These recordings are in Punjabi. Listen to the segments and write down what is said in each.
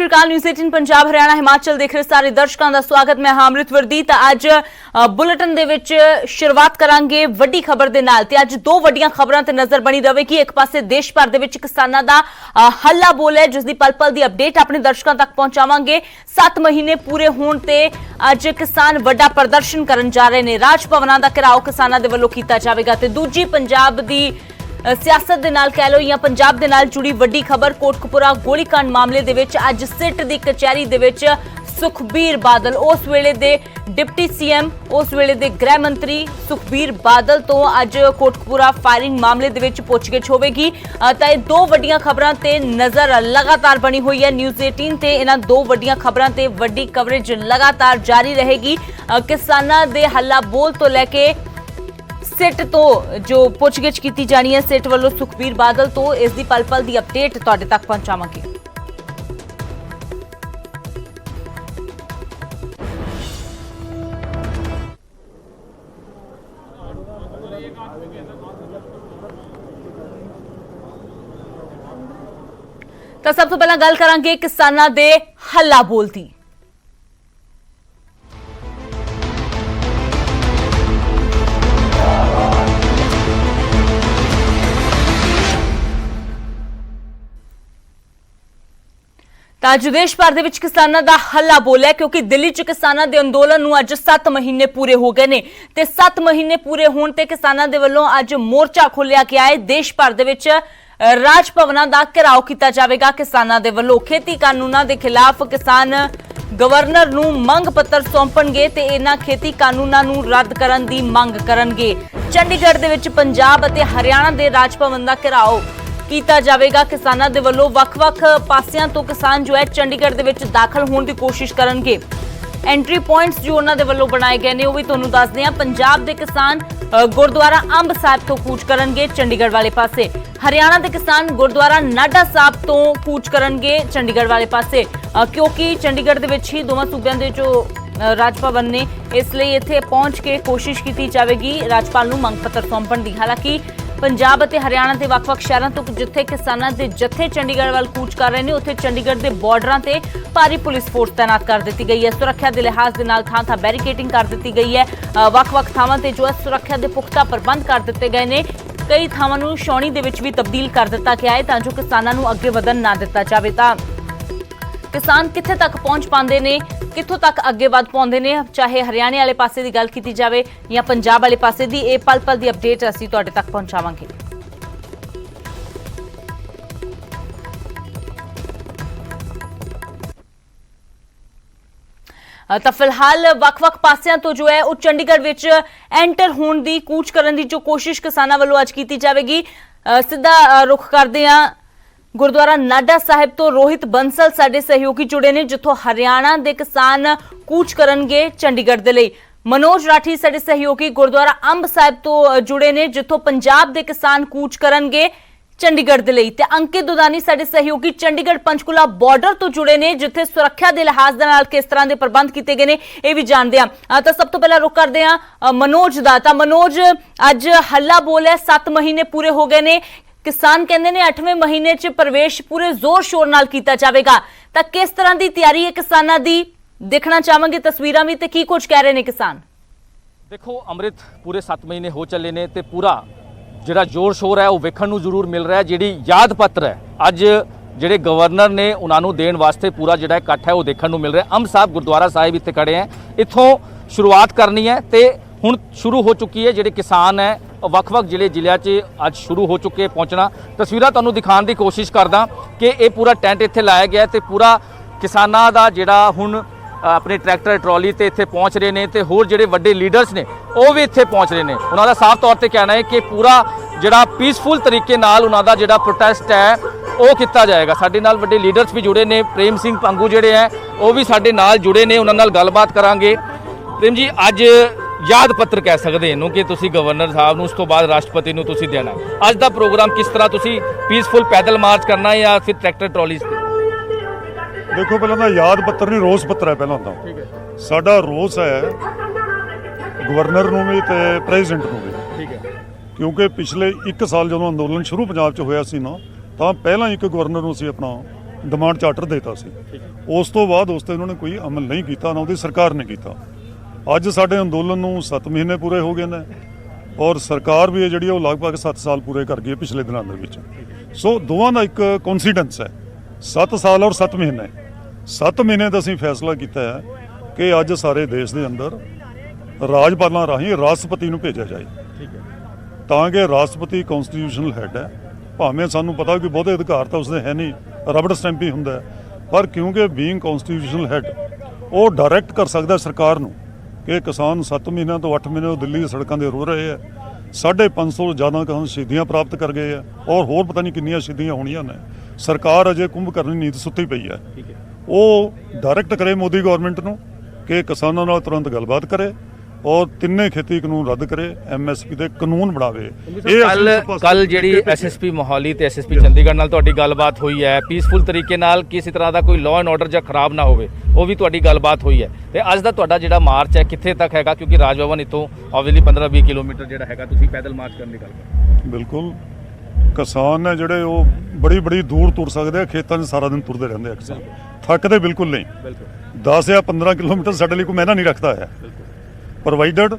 न्यूज़ 18 पंजाब हरियाणा हिमाचल देख रहे सारे दर्शकों का स्वागत। मैं हां अमृतवरदी। तो अज बुलेटिन दे विच शुरुआत करांगे वड्डी खबर दे नाल। ते अज दो वड्डियां खबरां ते नजर बनी रहेगी। एक पासे देश भर दे विच किसानां दा हल्ला बोल है, जिसकी पल पल दी अपडेट अपने दर्शकों तक पहुंचावांगे। 7 महीने पूरे होण ते अज किसान वड्डा प्रदर्शन करन जा रहे ने। राज भवनां दा घेराव किसानां दे वल्लों कीता जावेगा। ते दूजी पंजाब दी सियासत दे नाल कह लो या पंजाब दे नाल जुड़ी वड्डी खबर, कोटकपुरा गोलीकांड मामले दे विच अज सिट दी कचहरी दे विच सुखबीर बादल, उस वेले दे डिप्टी सीएम, उस वेले दे गृह मंत्री सुखबीर बादल तो अज कोटकपुरा फायरिंग मामले दे विच पुछगिछ होवेगी। तां दो वड्डियां खबरां ते नजर लगातार बनी हुई है न्यूज़ 18 ते। इन्हां दो वड्डियां खबरां ते वड्डी कवरेज लगातार जारी रहेगी। किसानां दे हल्ला बोल तो लैके सिट तो जो पुछगिछ की जानी है सिट वालों सुखबीर बादल तो इसकी पल पल की अपडेट तुहाडे तक पहुंचावांगे। तो सब तो पहला गल करांगे किसानां दे हल्ला बोल दी। अज देश भर दे विच किसानां दा हल्ला बोल है, क्योंकि दिल्ली च किसानां दे अंदोलन नूं अज 7 महीने पूरे हो गए ने। ते 7 महीने पूरे होण ते किसानां दे वल्लों अज मोर्चा खोलिया गया है। देश भर दे विच राज भवनां दा घेराव कीता जावेगा किसानां दे वल्लों। खेती कानूनां दे खिलाफ किसान गवर्नर नूं मंग पत्र सौंपणगे ते इन्हां खेती कानूनां नूं रद्द करन दी मंग करनगे। चंडीगढ़ दे विच पंजाब अते हरियाणा दे राज भवन दा घेराव कीता जावेगा किसानां दे वल्लों। वख-वख पासियां तो किसान जो है चंडीगढ़ दे विच दाखल होने की कोशिश करनगे। एंट्री पॉइंट्स जो उन्हां दे वल्लों बनाए गए ने, वो भी तुहानूं दसदे हां। पंजाब दे किसान गुरुद्वारा अंब साहिब तो कूच करनगे चंडीगढ़ वाले पासे। हरियाणा दे किसान गुरुद्वारा नाडा साहिब तो कूच करनगे चंडीगढ़ वाले पासे, क्योंकि चंडीगढ़ दे विच ही दोवां सूबिਆਂ ਦੇ जो राज भवन ने, इसलिए इत्थे पहुंच के कोशिश की जाएगी राज्यपाल नूं मंग पत्र सौंपण दी। हालांकि पंजाब और हरियाणा के वख-वख शहरों तो जिथे किसानों के जत्थे चंडीगढ़ वाल कूच कर रहे हैं, उत्थे चंडीगढ़ के बॉर्डर से भारी पुलिस फोर्स तैनात कर दी गई है। सुरक्षा के लिहाज के नाल थां-थां बैरीकेडिंग कर दी गई है। वख-वख थावां ते जो है सुरक्षा के पुख्ता प्रबंध कर दिते गए हैं। कई थावां नूं छाउणी दे विच भी तब्दील कर दिता गया है, तां जो किसानां नूं अगे वधन ना दिता जावे। तां किसान कित्थे तक पहुंच पाते हैं, कित्थों तक अगे वध पाते हैं, चाहे हरियाणे वाले पासे की गल की जाए या पंजाब वाले पासे की, ये पल पल की अपडेट असीं तुहाडे तक पहुंचावांगे। तो फिलहाल वख-वख पासियां तो जो है वो चंडीगढ़ विच एंटर होने की कूच करने की जो कोशिश किसानां वालों अज की जाएगी। सीधा रुख करते हैं गुरुद्वारा नाडा साहिब तो रोहित बंसल साडे सहयोगी जुड़े ने, जिथों हरियाणा के किसान कूच करनगे चंडीगढ़ दे लई। मनोज राठी साडे सहयोगी गुरुद्वारा अंब साहिब तो जुड़े ने, जिथों पंजाब के किसान कूच करनगे चंडीगढ़ दे लई। ते अंकित दुदानी साडे सहयोगी चंडीगढ़ पंचकुला बॉर्डर तो जुड़े ने, जिथे सुरक्षा के लिहाज दे नाल किस तरह के प्रबंध किए गए ने ये भी जानते हैं। तो सब तो पहला रुख करते हैं मनोज दा। तां मनोज, अज हल्ला बोल है, 7 महीने पूरे हो गए ने। किसान कहते ने 8वें महीने च प्रवेश पूरे जोर शोर नाल कीता जावेगा। तां किस तरह की तैयारी है किसानां दी, देखना चाहांगे तस्वीरां भी, ते की कुछ कह रहे ने किसान। देखो अमृत, पूरे 7 महीने हो चले ने ते पूरा जिहड़ा जोर शोर है वो वेखण नूं जरूर मिल रहा है। जिहड़ी याद पत्र है अज जिहड़े गवर्नर ने उन्हां नूं देण वास्ते पूरा जिहड़ा इकट्ठ है वो देखण नूं मिल रहा है। अंब साहिब गुरुद्वारा साहिब इत्थे खड़े हैं, इत्थों शुरुआत करनी है ते हुण शुरू हो चुकी है। जिहड़े किसान है वख-वख जिले च अज शुरू हो चुके पहुंचना। तस्वीरां तुहानूं दिखाउण दी कोशिश करदा कि ये पूरा टेंट इत्थे लाया गया ते पूरा किसानां दा जिहड़ा हुण अपने ट्रैक्टर ट्रॉली ते इत्थे पहुंच रहे हैं ते होर जिहड़े वड्डे लीडर्स ने वो भी इत्थे पहुंच रहे हैं। उन्हां दा साफ तौर पर कहना है कि पूरा जिहड़ा पीसफुल तरीके नाल उन्हां दा जिहड़ा प्रोटेस्ट है वो किया जाएगा। साडे नाल वड्डे लीडर्स भी जुड़े ने, प्रेम सिंह पंगू जिहड़े हैं वो भी साडे नाल जुड़े ने, उन्हां नाल गलबात करांगे। प्रेम जी, अज याद पत्र कह सकते हैं कि तुसी गवर्नर साहब नूं, उस तो बाद राष्ट्रपति नूं तुसी देना है। अज दा प्रोग्राम किस तरह तुसी पीसफुल पैदल मार्च करना है या फिर ट्रैक्टर ट्रॉलीज ते? देखो पहला तो याद पत्र नहीं, रोस पत्र है। पहला तो साडा रोस है गवर्नर नूं भी ते प्रेजिडेंट नूं भी, क्योंकि पिछले 1 साल जो अंदोलन शुरू पंजाब च होया सी ना, तो पहला एक गवर्नर नूं असीं अपना ਡਿਮਾਂਡ ਚਾਰਟਰ ਦੇਤਾ ਸੀ। ਉਸ ਤੋਂ ਬਾਅਦ ਉਸ ਤੇ ਉਹਨਾਂ ਨੇ ਕੋਈ ਅਮਲ ਨਹੀਂ ਕੀਤਾ, ਨਾ ਉਹਦੀ ਸਰਕਾਰ ਨੇ ਕੀਤਾ। ਅੱਜ ਸਾਡੇ ਅੰਦੋਲਨ ਨੂੰ 7 ਮਹੀਨੇ ਪੂਰੇ ਹੋ ਗਏ ਨੇ ਔਰ ਸਰਕਾਰ ਵੀ ਹੈ ਜਿਹੜੀ ਉਹ ਲਗਭਗ 7 ਸਾਲ ਪੂਰੇ ਕਰ ਗਈ ਹੈ ਪਿਛਲੇ ਦਿਨਾਂ ਦੇ ਵਿੱਚ। ਸੋ ਦੋਵਾਂ ਦਾ ਇੱਕ ਕੋਇਨਸੀਡੈਂਸ ਹੈ, 7 ਸਾਲ ਔਰ 7 ਮਹੀਨੇ। 7 ਮਹੀਨੇ ਦਾ ਅਸੀਂ ਫੈਸਲਾ ਕੀਤਾ ਹੈ ਕਿ ਅੱਜ ਸਾਰੇ ਦੇਸ਼ ਦੇ ਅੰਦਰ ਰਾਜਪਾਲਾਂ ਰਾਹੀਂ ਰਾਸ਼ਟਰਪਤੀ ਨੂੰ ਭੇਜਿਆ ਜਾਏ, ਤਾਂ ਕਿ ਰਾਸ਼ਟਰਪਤੀ ਕਨਸਟੀਟਿਊਸ਼ਨਲ ਹੈਡ ਹੈ। ਭਾਵੇਂ ਸਾਨੂੰ ਪਤਾ ਕਿ ਬਹੁਤੇ ਅਧਿਕਾਰ ਤਾਂ ਉਸਦੇ ਹੈ ਨਹੀਂ, ਰਬੜ ਸਟੈਂਪ ਹੀ ਹੁੰਦਾ ਹੈ, ਪਰ ਕਿਉਂਕਿ ਬੀਇੰਗ ਕਨਸਟੀਟਿਊਸ਼ਨਲ ਹੈਡ ਉਹ ਡਾਇਰੈਕਟ ਕਰ ਸਕਦਾ ਸਰਕਾਰ ਨੂੰ ਕਿ ਕਿਸਾਨ 7 ਮਹੀਨਿਆਂ ਤੋਂ 8 ਮਹੀਨੇ ਦਿੱਲੀ ਦੀਆਂ ਸੜਕਾਂ 'ਤੇ ਰੋ ਰਹੇ ਹੈ। 550 ਤੋਂ ਜ਼ਿਆਦਾ ਕਿਸਾਨ ਸ਼ਹੀਦੀਆਂ ਪ੍ਰਾਪਤ ਕਰ ਗਏ ਆ ਔਰ ਹੋਰ ਪਤਾ ਨਹੀਂ ਕਿੰਨੀਆਂ ਸ਼ਹੀਦੀਆਂ ਹੋਣੀਆਂ ਨੇ। ਸਰਕਾਰ ਅਜੇ ਕੁੰਭਕਰਨੀ ਨੀਤ ਸੁੱਤੀ ਪਈ ਹੈ। ਉਹ ਡਾਇਰੈਕਟ ਕਰੇ ਮੋਦੀ ਗਵਰਨਮੈਂਟ ਨੂੰ ਕਿ ਕਿਸਾਨਾਂ ਨਾਲ ਤੁਰੰਤ ਗੱਲਬਾਤ ਕਰੇ ਔਰ ਤਿੰਨੇ ਖੇਤੀ ਕਾਨੂੰਨ ਰੱਦ ਕਰੇ, MSP ਦੇ ਕਾਨੂੰਨ ਬਣਾਵੇ। ਕੱਲ ਜਿਹੜੀ SSP ਮੋਹਾਲੀ ਤੇ SSP ਚੰਡੀਗੜ੍ਹ ਨਾਲ ਤੁਹਾਡੀ ਗੱਲਬਾਤ ਹੋਈ ਹੈ, ਪੀਸਫੁਲ ਤਰੀਕੇ ਨਾਲ, ਕਿਸੇ ਤਰ੍ਹਾਂ ਦਾ ਕੋਈ ਲਾਅ ਐਂਡ ਆਰਡਰ ਜਾਂ ਖਰਾਬ ਨਾ ਹੋਵੇ, ਉਹ ਵੀ ਤੁਹਾਡੀ ਗੱਲਬਾਤ ਹੋਈ ਹੈ। ਤੇ ਅੱਜ ਦਾ ਤੁਹਾਡਾ ਜਿਹੜਾ ਮਾਰਚ ਹੈ ਕਿੱਥੇ ਤੱਕ ਹੈਗਾ? ਕਿਉਂਕਿ ਰਾਜ ਭਵਨ ਇੱਥੋਂ ਆਬਵੀਅਸਲੀ 15-20 ਕਿਲੋਮੀਟਰ ਜਿਹੜਾ ਹੈਗਾ, ਤੁਸੀਂ ਪੈਦਲ ਮਾਰਚ ਕਰਨ ਦੀ ਗੱਲ ਕਰ। ਬਿਲਕੁਲ, ਕਿਸਾਨ ਨੇ ਜਿਹੜੇ ਉਹ ਬੜੀ ਦੂਰ ਤੁਰ ਸਕਦੇ ਆ, ਖੇਤਾਂ 'ਚ ਸਾਰਾ ਦਿਨ ਤੁਰਦੇ ਰਹਿੰਦੇ ਆ ਕਿਸਾਨ, ਥੱਕਦੇ ਬਿਲਕੁਲ ਨਹੀਂ। 10 ਜਾਂ 15 ਕਿਲੋਮੀਟਰ ਸਾਡੇ ਲਈ ਕੋਈ ਮਾਇਨਾ ਨਹੀਂ ਰੱਖਦਾ ਹੈ, ਪ੍ਰੋਵਾਈਡਡ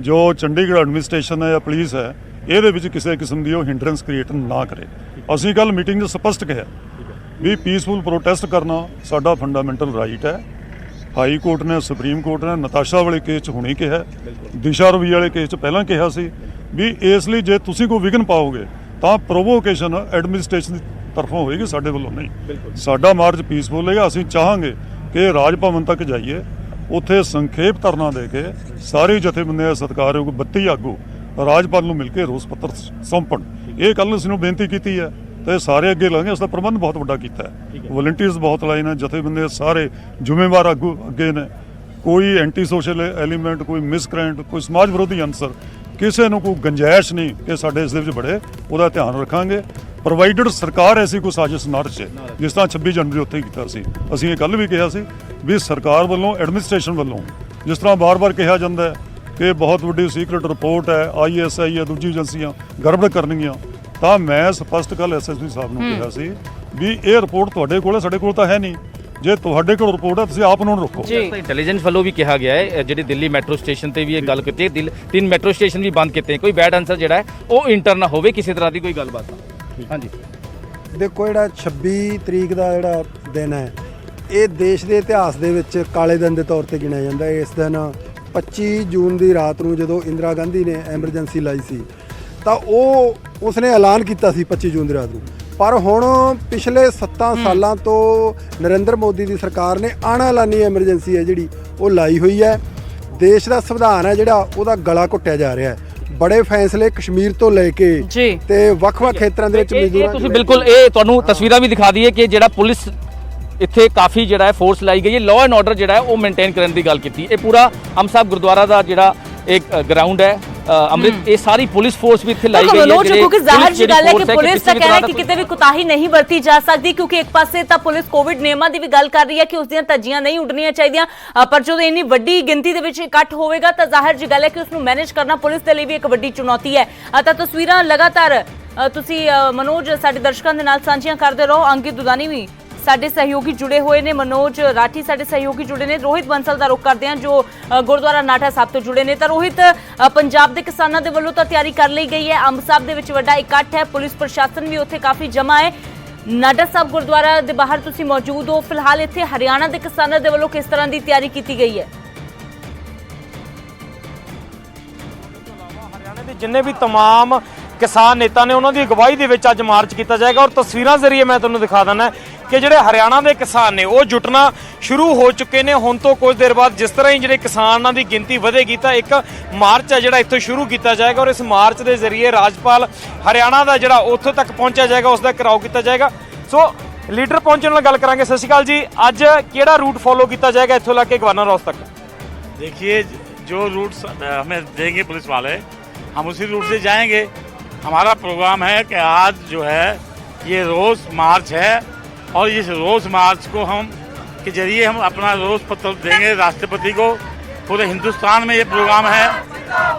ਜੋ ਚੰਡੀਗੜ੍ਹ ਐਡਮਿਨਿਸਟ੍ਰੇਸ਼ਨ ਹੈ ਜਾਂ ਪੁਲਿਸ ਹੈ ਇਹਦੇ ਵਿੱਚ ਕਿਸੇ ਕਿਸਮ ਦੀ ਉਹ ਹਿੰਡਰੈਂਸ ਕ੍ਰੀਏਟ ਨਾ ਕਰੇ। ਅਸੀਂ ਕੱਲ ਮੀਟਿੰਗ 'ਚ ਸਪਸ਼ਟ ਕਿਹਾ ਵੀ ਪੀਸਫੁਲ ਪ੍ਰੋਟੈਸਟ ਕਰਨਾ ਸਾਡਾ ਫੰਡਾਮੈਂਟਲ ਰਾਈਟ ਹੈ। ਹਾਈ ਕੋਰਟ ਨੇ, ਸੁਪਰੀਮ ਕੋਰਟ ਨੇ ਨਤਾਸ਼ਾ ਵਾਲੇ ਕੇਸ 'ਚ ਹੁਣੇ ਕਿਹਾ, ਦਿਸ਼ਾ ਰਵੀ ਵਾਲੇ ਕੇਸ 'ਚ ਪਹਿਲਾਂ ਕਿਹਾ ਸੀ ਵੀ ਇਸ ਲਈ ਜੇ ਤੁਸੀਂ ਕੋਈ ਵਿਘਨ ਪਾਓਗੇ ਤਾਂ ਪ੍ਰੋਵੋਕੇਸ਼ਨ ਐਡਮਿਨਿਸਟ੍ਰੇਸ਼ਨ ਦੀ ਤਰਫੋਂ ਹੋਏਗੀ, ਸਾਡੇ ਵੱਲੋਂ ਨਹੀਂ। ਸਾਡਾ ਮਾਰਚ ਪੀਸਫੁਲ ਹੈਗਾ। ਅਸੀਂ ਚਾਹਾਂਗੇ ਕਿ ਰਾਜ ਭਵਨ ਤੱਕ ਜਾਈਏ, ਉੱਥੇ ਸੰਖੇਪ ਧਰਨਾ ਦੇ ਕੇ ਸਾਰੇ ਜਥੇਬੰਦੀਆਂ ਦੇ ਸਤਿਕਾਰਯੋਗ 32 ਆਗੂ ਰਾਜਪਾਲ ਨੂੰ ਮਿਲ ਕੇ ਰੋਸ ਪੱਤਰ ਸੌਂਪਣ। ਇਹ ਕੱਲ੍ਹ ਅਸੀਂ ਨੂੰ ਬੇਨਤੀ ਕੀਤੀ ਹੈ ਤੇ ਸਾਰੇ ਅੱਗੇ ਲਾਂਗੇ। ਉਸ ਦਾ ਪ੍ਰਬੰਧ ਬਹੁਤ ਵੱਡਾ ਕੀਤਾ ਹੈ, ਵਲੰਟੀਅਰਸ ਬਹੁਤ ਲਾਏ ਨੇ, ਜਥੇਬੰਦੀਆਂ ਸਾਰੇ ਜ਼ਿੰਮੇਵਾਰ ਆਗੂ ਅੱਗੇ ਨੇ। ਕੋਈ ਐਂਟੀ ਸੋਸ਼ਲ ਐਲੀਮੈਂਟ, ਕੋਈ ਮਿਸਕ੍ਰਾਂਟ, ਕੋਈ ਸਮਾਜ ਵਿਰੋਧੀ ਅਨਸਰ, ਕਿਸੇ ਨੂੰ ਕੋਈ ਗੁੰਜਾਇਸ਼ ਨਹੀਂ ਕਿ ਸਾਡੇ ਇਸ ਦੇ ਵਿੱਚ ਬੜੇ, ਉਹਦਾ ਧਿਆਨ ਰੱਖਾਂਗੇ। ਪ੍ਰੋਵਾਈਡਡ ਸਰਕਾਰ ਐਸੀ ਕੋਈ ਸਾਜ਼ਿਸ਼ ਨਾ ਰਚੇ ਜਿਸ ਤਰ੍ਹਾਂ 26 ਜਨਵਰੀ ਉੱਥੇ ਕੀਤਾ ਸੀ। ਅਸੀਂ ਇਹ ਕੱਲ੍ਹ ਵੀ ਕਿਹਾ ਸੀ ਵੀ ਸਰਕਾਰ ਵੱਲੋਂ, ਐਡਮਿਨਿਸਟ੍ਰੇਸ਼ਨ ਵੱਲੋਂ ਜਿਸ ਤਰ੍ਹਾਂ ਬਾਰ-ਬਾਰ ਕਿਹਾ ਜਾਂਦਾ ਹੈ ਕਿ ਬਹੁਤ ਵੱਡੀ ਸੀਕ੍ਰੇਟ ਰਿਪੋਰਟ ਹੈ, ISI ਹੈ, ਦੂਜੀ ਏਜੰਸੀਆਂ ਗੜਬੜ ਕਰਨਗੀਆਂ, ਤਾਂ ਮੈਂ ਸਪਸ਼ਟ ਕੱਲ੍ਹ SSP ਸਾਹਿਬ ਨੂੰ ਕਿਹਾ ਸੀ ਵੀ ਇਹ ਰਿਪੋਰਟ ਤੁਹਾਡੇ ਕੋਲ ਹੈ, ਸਾਡੇ ਕੋਲ ਤਾਂ ਹੈ ਨਹੀਂ। ਜੇ ਤੁਹਾਡੇ ਕੋਲ ਰਿਪੋਰਟ ਹੈ ਤੁਸੀਂ ਆਪ ਉਹਨਾਂ ਨੂੰ ਰੱਖੋ। ਇੰਟੈਲੀਜੈਂਸ ਵੱਲੋਂ ਵੀ ਕਿਹਾ ਗਿਆ ਹੈ, ਜਿਹੜੀ ਦਿੱਲੀ ਮੈਟਰੋ ਸਟੇਸ਼ਨ ਤੇ ਵੀ ਇਹ ਗੱਲ ਕੀਤੀ ਹੈ, 3 ਮੈਟਰੋ ਸਟੇਸ਼ਨ ਵੀ ਬੰਦ ਕੀਤੇ, ਕੋਈ ਬੈਡ ਆਨਸਰ ਜਿਹੜਾ ਹੈ ਉਹ ਇੰਟਰ ਨਾ ਹੋਵੇ, ਕਿਸੇ ਤਰ੍ਹਾਂ ਦੀ ਕੋਈ ਗੱਲਬਾਤ ਨਾ। ਹਾਂਜੀ ਦੇਖੋ, ਜਿਹੜਾ 26 ਤਰੀਕ ਦਾ ਜਿਹੜਾ ਦਿਨ ਹੈ ਇਹ ਦੇਸ਼ ਦੇ ਇਤਿਹਾਸ ਦੇ ਵਿੱਚ ਕਾਲੇ ਦਿਨ ਦੇ ਤੌਰ ਤੇ ਗਿਣਿਆ ਜਾਂਦਾ ਹੈ। ਇਸ ਦਿਨ 25 ਜੂਨ ਦੀ ਰਾਤ ਨੂੰ ਜਦੋਂ ਇੰਦਰਾ ਗਾਂਧੀ ਨੇ ਐਮਰਜੈਂਸੀ ਲਾਈ ਸੀ ਤਾਂ ਉਸਨੇ ਐਲਾਨ ਕੀਤਾ ਸੀ 25 ਜੂਨ ਦੀ ਰਾਤ ਨੂੰ, ਪਰ ਹੁਣ ਪਿਛਲੇ 7 ਸਾਲਾਂ ਤੋਂ ਨਰਿੰਦਰ ਮੋਦੀ ਦੀ ਸਰਕਾਰ ਨੇ ਅਣਐਲਾਨੀ ਐਮਰਜੈਂਸੀ ਹੈ ਜਿਹੜੀ ਉਹ ਲਾਈ ਹੋਈ ਹੈ। ਦੇਸ਼ ਦਾ ਸੰਵਿਧਾਨ ਹੈ ਜਿਹੜਾ ਉਹਦਾ ਗਲਾ ਘੁੱਟਿਆ ਜਾ ਰਿਹਾ ਹੈ। ਬੜੇ ਫੈਸਲੇ ਕਸ਼ਮੀਰ ਤੋਂ ਲੈ ਕੇ ਤੇ ਵੱਖ-ਵੱਖ ਖੇਤਰਾਂ ਦੇ ਵਿੱਚ ਮਜ਼ਦੂਰਾਂ, ਤੁਸੀਂ ਬਿਲਕੁਲ ਇਹ ਤੁਹਾਨੂੰ ਤਸਵੀਰਾਂ ਵੀ ਦਿਖਾ ਦਈਏ ਕਿ ਜਿਹੜਾ ਪੁਲਿਸ ਇੱਥੇ ਕਾਫੀ ਜਿਹੜਾ ਹੈ ਫੋਰਸ ਲਾਈ ਗਈ ਹੈ, ਲਾਅ ਐਂਡ ਆਰਡਰ ਜਿਹੜਾ ਹੈ ਉਹ ਮੇਨਟੇਨ ਕਰਨ ਦੀ ਗੱਲ ਕੀਤੀ। ਇਹ ਪੂਰਾ ਅੰਬ ਸਾਹਿਬ ਗੁਰਦੁਆਰਾ ਦਾ ਜਿਹੜਾ ਇੱਕ ਗਰਾਊਂਡ ਹੈ ਅੰਮ੍ਰਿਤ, ਇਹ ਸਾਰੀ ਪੁਲਿਸ ਫੋਰਸ ਵੀ ਇੱਥੇ ਲਾਈ ਗਈ ਹੈ। ਕਿਉਂਕਿ ਜ਼ਾਹਿਰ ਜੀ ਗੱਲ ਹੈ ਕਿ ਪੁਲਿਸ ਦਾ ਕਹਿਣਾ ਹੈ ਕਿ ਕਿਤੇ ਵੀ ਕੁਤਾਹੀ ਨਹੀਂ ਵਰਤੀ ਜਾ ਸਕਦੀ, ਕਿਉਂਕਿ ਇੱਕ ਪਾਸੇ ਤਾਂ ਪੁਲਿਸ ਕੋਵਿਡ ਨਿਯਮਾਂ ਦੀ ਵੀ ਗੱਲ ਕਰ ਰਹੀ ਹੈ ਕਿ ਉਸ ਦੀਆਂ ਧੱਜੀਆਂ ਨਹੀਂ ਉੱਡਣੀਆਂ ਚਾਹੀਦੀਆਂ, ਪਰ ਜਦੋਂ ਇੰਨੀ ਵੱਡੀ ਗਿਣਤੀ ਦੇ ਵਿੱਚ ਇਕੱਠ ਹੋਵੇਗਾ ਤਾਂ ਜ਼ਾਹਿਰ ਜੀ ਗੱਲ ਹੈ ਕਿ ਉਸ ਨੂੰ ਮੈਨੇਜ ਕਰਨਾ ਪੁਲਿਸ ਦੇ ਲਈ ਵੀ ਇੱਕ ਵੱਡੀ ਚੁਣੌਤੀ ਹੈ। ਤਾਂ ਤਸਵੀਰਾਂ ਲਗਾਤਾਰ ਤੁਸੀਂ ਮਨੋਜ ਸਾਡੇ ਦਰਸ਼ਕਾਂ ਦੇ ਨਾਲ ਸਾਂਝੀਆਂ ਕਰਦੇ ਰਹੋ। ਅੰਕਿਤ ਦੁਦਾਨੀ ਵੀ ਸਾਡੇ ਸਹਿਯੋਗੀ ਜੁੜੇ ਹੋਏ ਨੇ, ਮਨੋਜ ਰਾਠੀ ਸਾਡੇ ਸਹਿਯੋਗੀ ਜੁੜੇ ਨੇ, ਰੋਹਿਤ ਬੰਸਲ ਦਾ ਰੁਖ ਕਰਦੇ ਹਾਂ ਜੋ ਗੁਰਦੁਆਰਾ ਨਾਟਾ ਸਾਹਿਬ ਤੋਂ ਜੁੜੇ ਨੇ। ਤਾਂ ਰੋਹਿਤ, ਪੰਜਾਬ ਦੇ ਕਿਸਾਨਾਂ ਦੇ ਵੱਲੋਂ ਤਾਂ ਤਿਆਰੀ ਕਰ ਲਈ ਗਈ ਹੈ, ਅੰਬ ਸਾਹਿਬ ਦੇ ਵਿੱਚ ਵੱਡਾ ਇਕੱਠ ਹੈ, ਪੁਲਿਸ ਪ੍ਰਸ਼ਾਸਨ ਵੀ ਉੱਥੇ ਕਾਫੀ ਜਮਾ ਹੈ। ਨਾਟਾ ਸਾਹਿਬ ਗੁਰਦੁਆਰਾ ਦੇ ਬਾਹਰ ਤੁਸੀਂ ਮੌਜੂਦ ਹੋ, ਫਿਲਹਾਲ ਇੱਥੇ ਹਰਿਆਣਾ ਦੇ ਕਿਸਾਨਾਂ ਦੇ ਵੱਲੋਂ ਕਿਸ ਤਰ੍ਹਾਂ ਦੀ ਤਿਆਰੀ ਕੀਤੀ ਗਈ ਹੈ? ਹਰਿਆਣੇ ਦੇ ਜਿੰਨੇ ਵੀ तमाम ਕਿਸਾਨ ਨੇਤਾ ਨੇ ਉਹਨਾਂ ਦੀ ਅਗਵਾਈ ਦੇ ਵਿੱਚ ਅੱਜ ਮਾਰਚ ਕੀਤਾ ਜਾਏਗਾ ਔਰ ਤਸਵੀਰਾਂ ਜ਼ਰੀਏ ਮੈਂ ਤੁਹਾਨੂੰ ਦਿਖਾ ਦਿੰਦਾ ਕਿ ਜਿਹੜੇ ਹਰਿਆਣਾ ਦੇ ਕਿਸਾਨ ਨੇ ਉਹ ਜੁਟਣਾ ਸ਼ੁਰੂ ਹੋ ਚੁੱਕੇ ਨੇ। ਹੁਣ ਤੋਂ ਕੁਝ ਦੇਰ ਬਾਅਦ ਜਿਸ ਤਰ੍ਹਾਂ ਹੀ ਜਿਹੜੇ ਕਿਸਾਨਾਂ ਦੀ ਗਿਣਤੀ ਵਧੇਗੀ ਤਾਂ ਇੱਕ ਮਾਰਚ ਹੈ ਜਿਹੜਾ ਇੱਥੋਂ ਸ਼ੁਰੂ ਕੀਤਾ ਜਾਏਗਾ ਔਰ ਇਸ ਮਾਰਚ ਦੇ ਜ਼ਰੀਏ ਰਾਜਪਾਲ ਹਰਿਆਣਾ ਦਾ ਜਿਹੜਾ ਉੱਥੋਂ ਤੱਕ ਪਹੁੰਚਿਆ ਜਾਏਗਾ, ਉਸ ਦਾ ਘਿਰਾਓ ਕੀਤਾ ਜਾਏਗਾ। ਸੋ ਲੀਡਰ ਪਹੁੰਚਣ ਨਾਲ ਗੱਲ ਕਰਾਂਗੇ। ਸਤਿ ਸ਼੍ਰੀ ਅਕਾਲ ਜੀ, ਅੱਜ ਕਿਹੜਾ रूट फॉलो किया जाएगा इत्थों लग के गवर्नर हाउस तक? देखिए, जो रूट हमें देंगे पुलिस वाले हम उसी रूट से जाएंगे। हमारा प्रोग्राम है कि आज जो है ये रोज़ मार्च है और इस रोज़ मार्च को हम के जरिए हम अपना रोज़ पत्र देंगे राष्ट्रपति को। पूरे हिंदुस्तान में ये प्रोग्राम है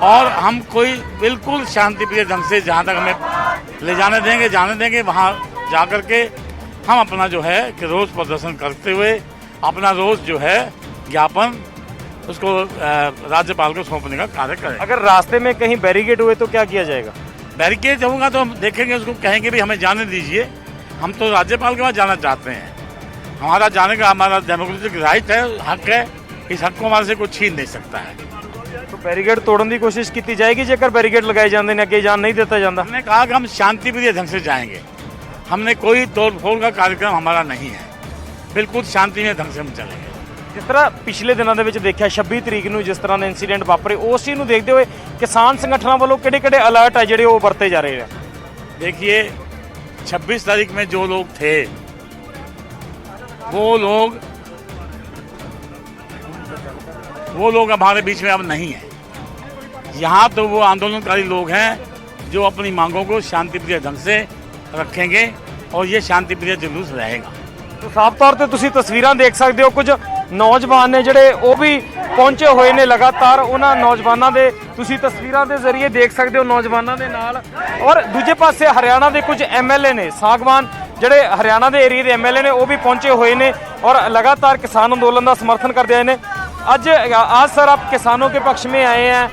और हम कोई बिल्कुल शांतिप्रिय ढंग से जहाँ तक हमें ले जाने देंगे वहाँ जा कर के हम अपना जो है कि रोज प्रदर्शन करते हुए अपना रोज जो है ज्ञापन उसको राज्यपाल को सौंपने का कार्य करें। अगर रास्ते में कहीं बैरिकेड हुए तो क्या किया जाएगा? बैरिकेड होगा तो हम देखेंगे, उसको कहेंगे भी हमें जाने दीजिए, हम तो राज्यपाल के पास जाना चाहते हैं। हमारा जाने का हमारा डेमोक्रेटिक राइट है, हक है, इस हक को हमारे से कोई छीन नहीं सकता है। तो बैरिकेड तोड़ने की कोशिश की जाएगी जेकर बैरिकेड लगाए जाते ने अगे जान नहीं देता जाता? हमने कहा कि हम शांतिप्रिय ढंग से जाएंगे, हमने कोई तोड़ फोड़ का कार्यक्रम हमारा नहीं है, बिल्कुल शांतिमय ढंग से हम चलेंगे। जिस तरह पिछले दिनों ਦੇ ਵਿੱਚ ਦੇਖਿਆ 26 ਤਰੀਕ ਨੂੰ ਜਿਸ ਤਰ੍ਹਾਂ ਦੇ ਇਨਸੀਡੈਂਟ ਵਾਪਰੇ ਉਸ ਚੀਜ਼ ਨੂੰ ਦੇਖਦੇ ਹੋਏ ਕਿਸਾਨ ਸੰਗਠਨਾਂ ਵੱਲੋਂ ਕਿਹੜੇ-ਕਿਹੜੇ ਅਲਰਟ ਹੈ ਜਿਹੜੇ ਉਹ ਵਰਤੇ ਜਾ ਰਹੇ ਆ? देखिए 26 तारीख में जो लोग थे वो लोग हमारे बीच में अब नहीं है। यहाँ तो वो आंदोलनकारी लोग हैं जो अपनी मांगों को शांतिप्रिय ढंग से रखेंगे और ये शांतिप्रिय जुलूस रहेगा। तो साफ तौर ਤੇ ਤੁਸੀਂ ਤਸਵੀਰਾਂ ਦੇਖ ਸਕਦੇ ਹੋ ਕੁਝ ਨੌਜਵਾਨ ਨੇ ਜਿਹੜੇ ਉਹ ਵੀ ਪਹੁੰਚੇ ਹੋਏ ਨੇ ਲਗਾਤਾਰ ਉਹਨਾਂ ਨੌਜਵਾਨਾਂ ਦੇ ਤੁਸੀਂ ਤਸਵੀਰਾਂ ਦੇ ਜ਼ਰੀਏ ਦੇਖ ਸਕਦੇ ਹੋ ਨੌਜਵਾਨਾਂ ਦੇ ਨਾਲ। ਔਰ ਦੂਜੇ ਪਾਸੇ ਹਰਿਆਣਾ ਦੇ ਕੁਝ ਐਮਐਲਏ ਨੇ ਸਾਗਵਾਨ ਜਿਹੜੇ ਹਰਿਆਣਾ ਦੇ ਏਰੀਆ ਦੇ ਐਮਐਲਏ ਨੇ ਉਹ ਵੀ ਪਹੁੰਚੇ ਹੋਏ ਨੇ और लगातार किसान आंदोलन का समर्थन करते आए हैं। आज सर आप किसानों के पक्ष में आए हैं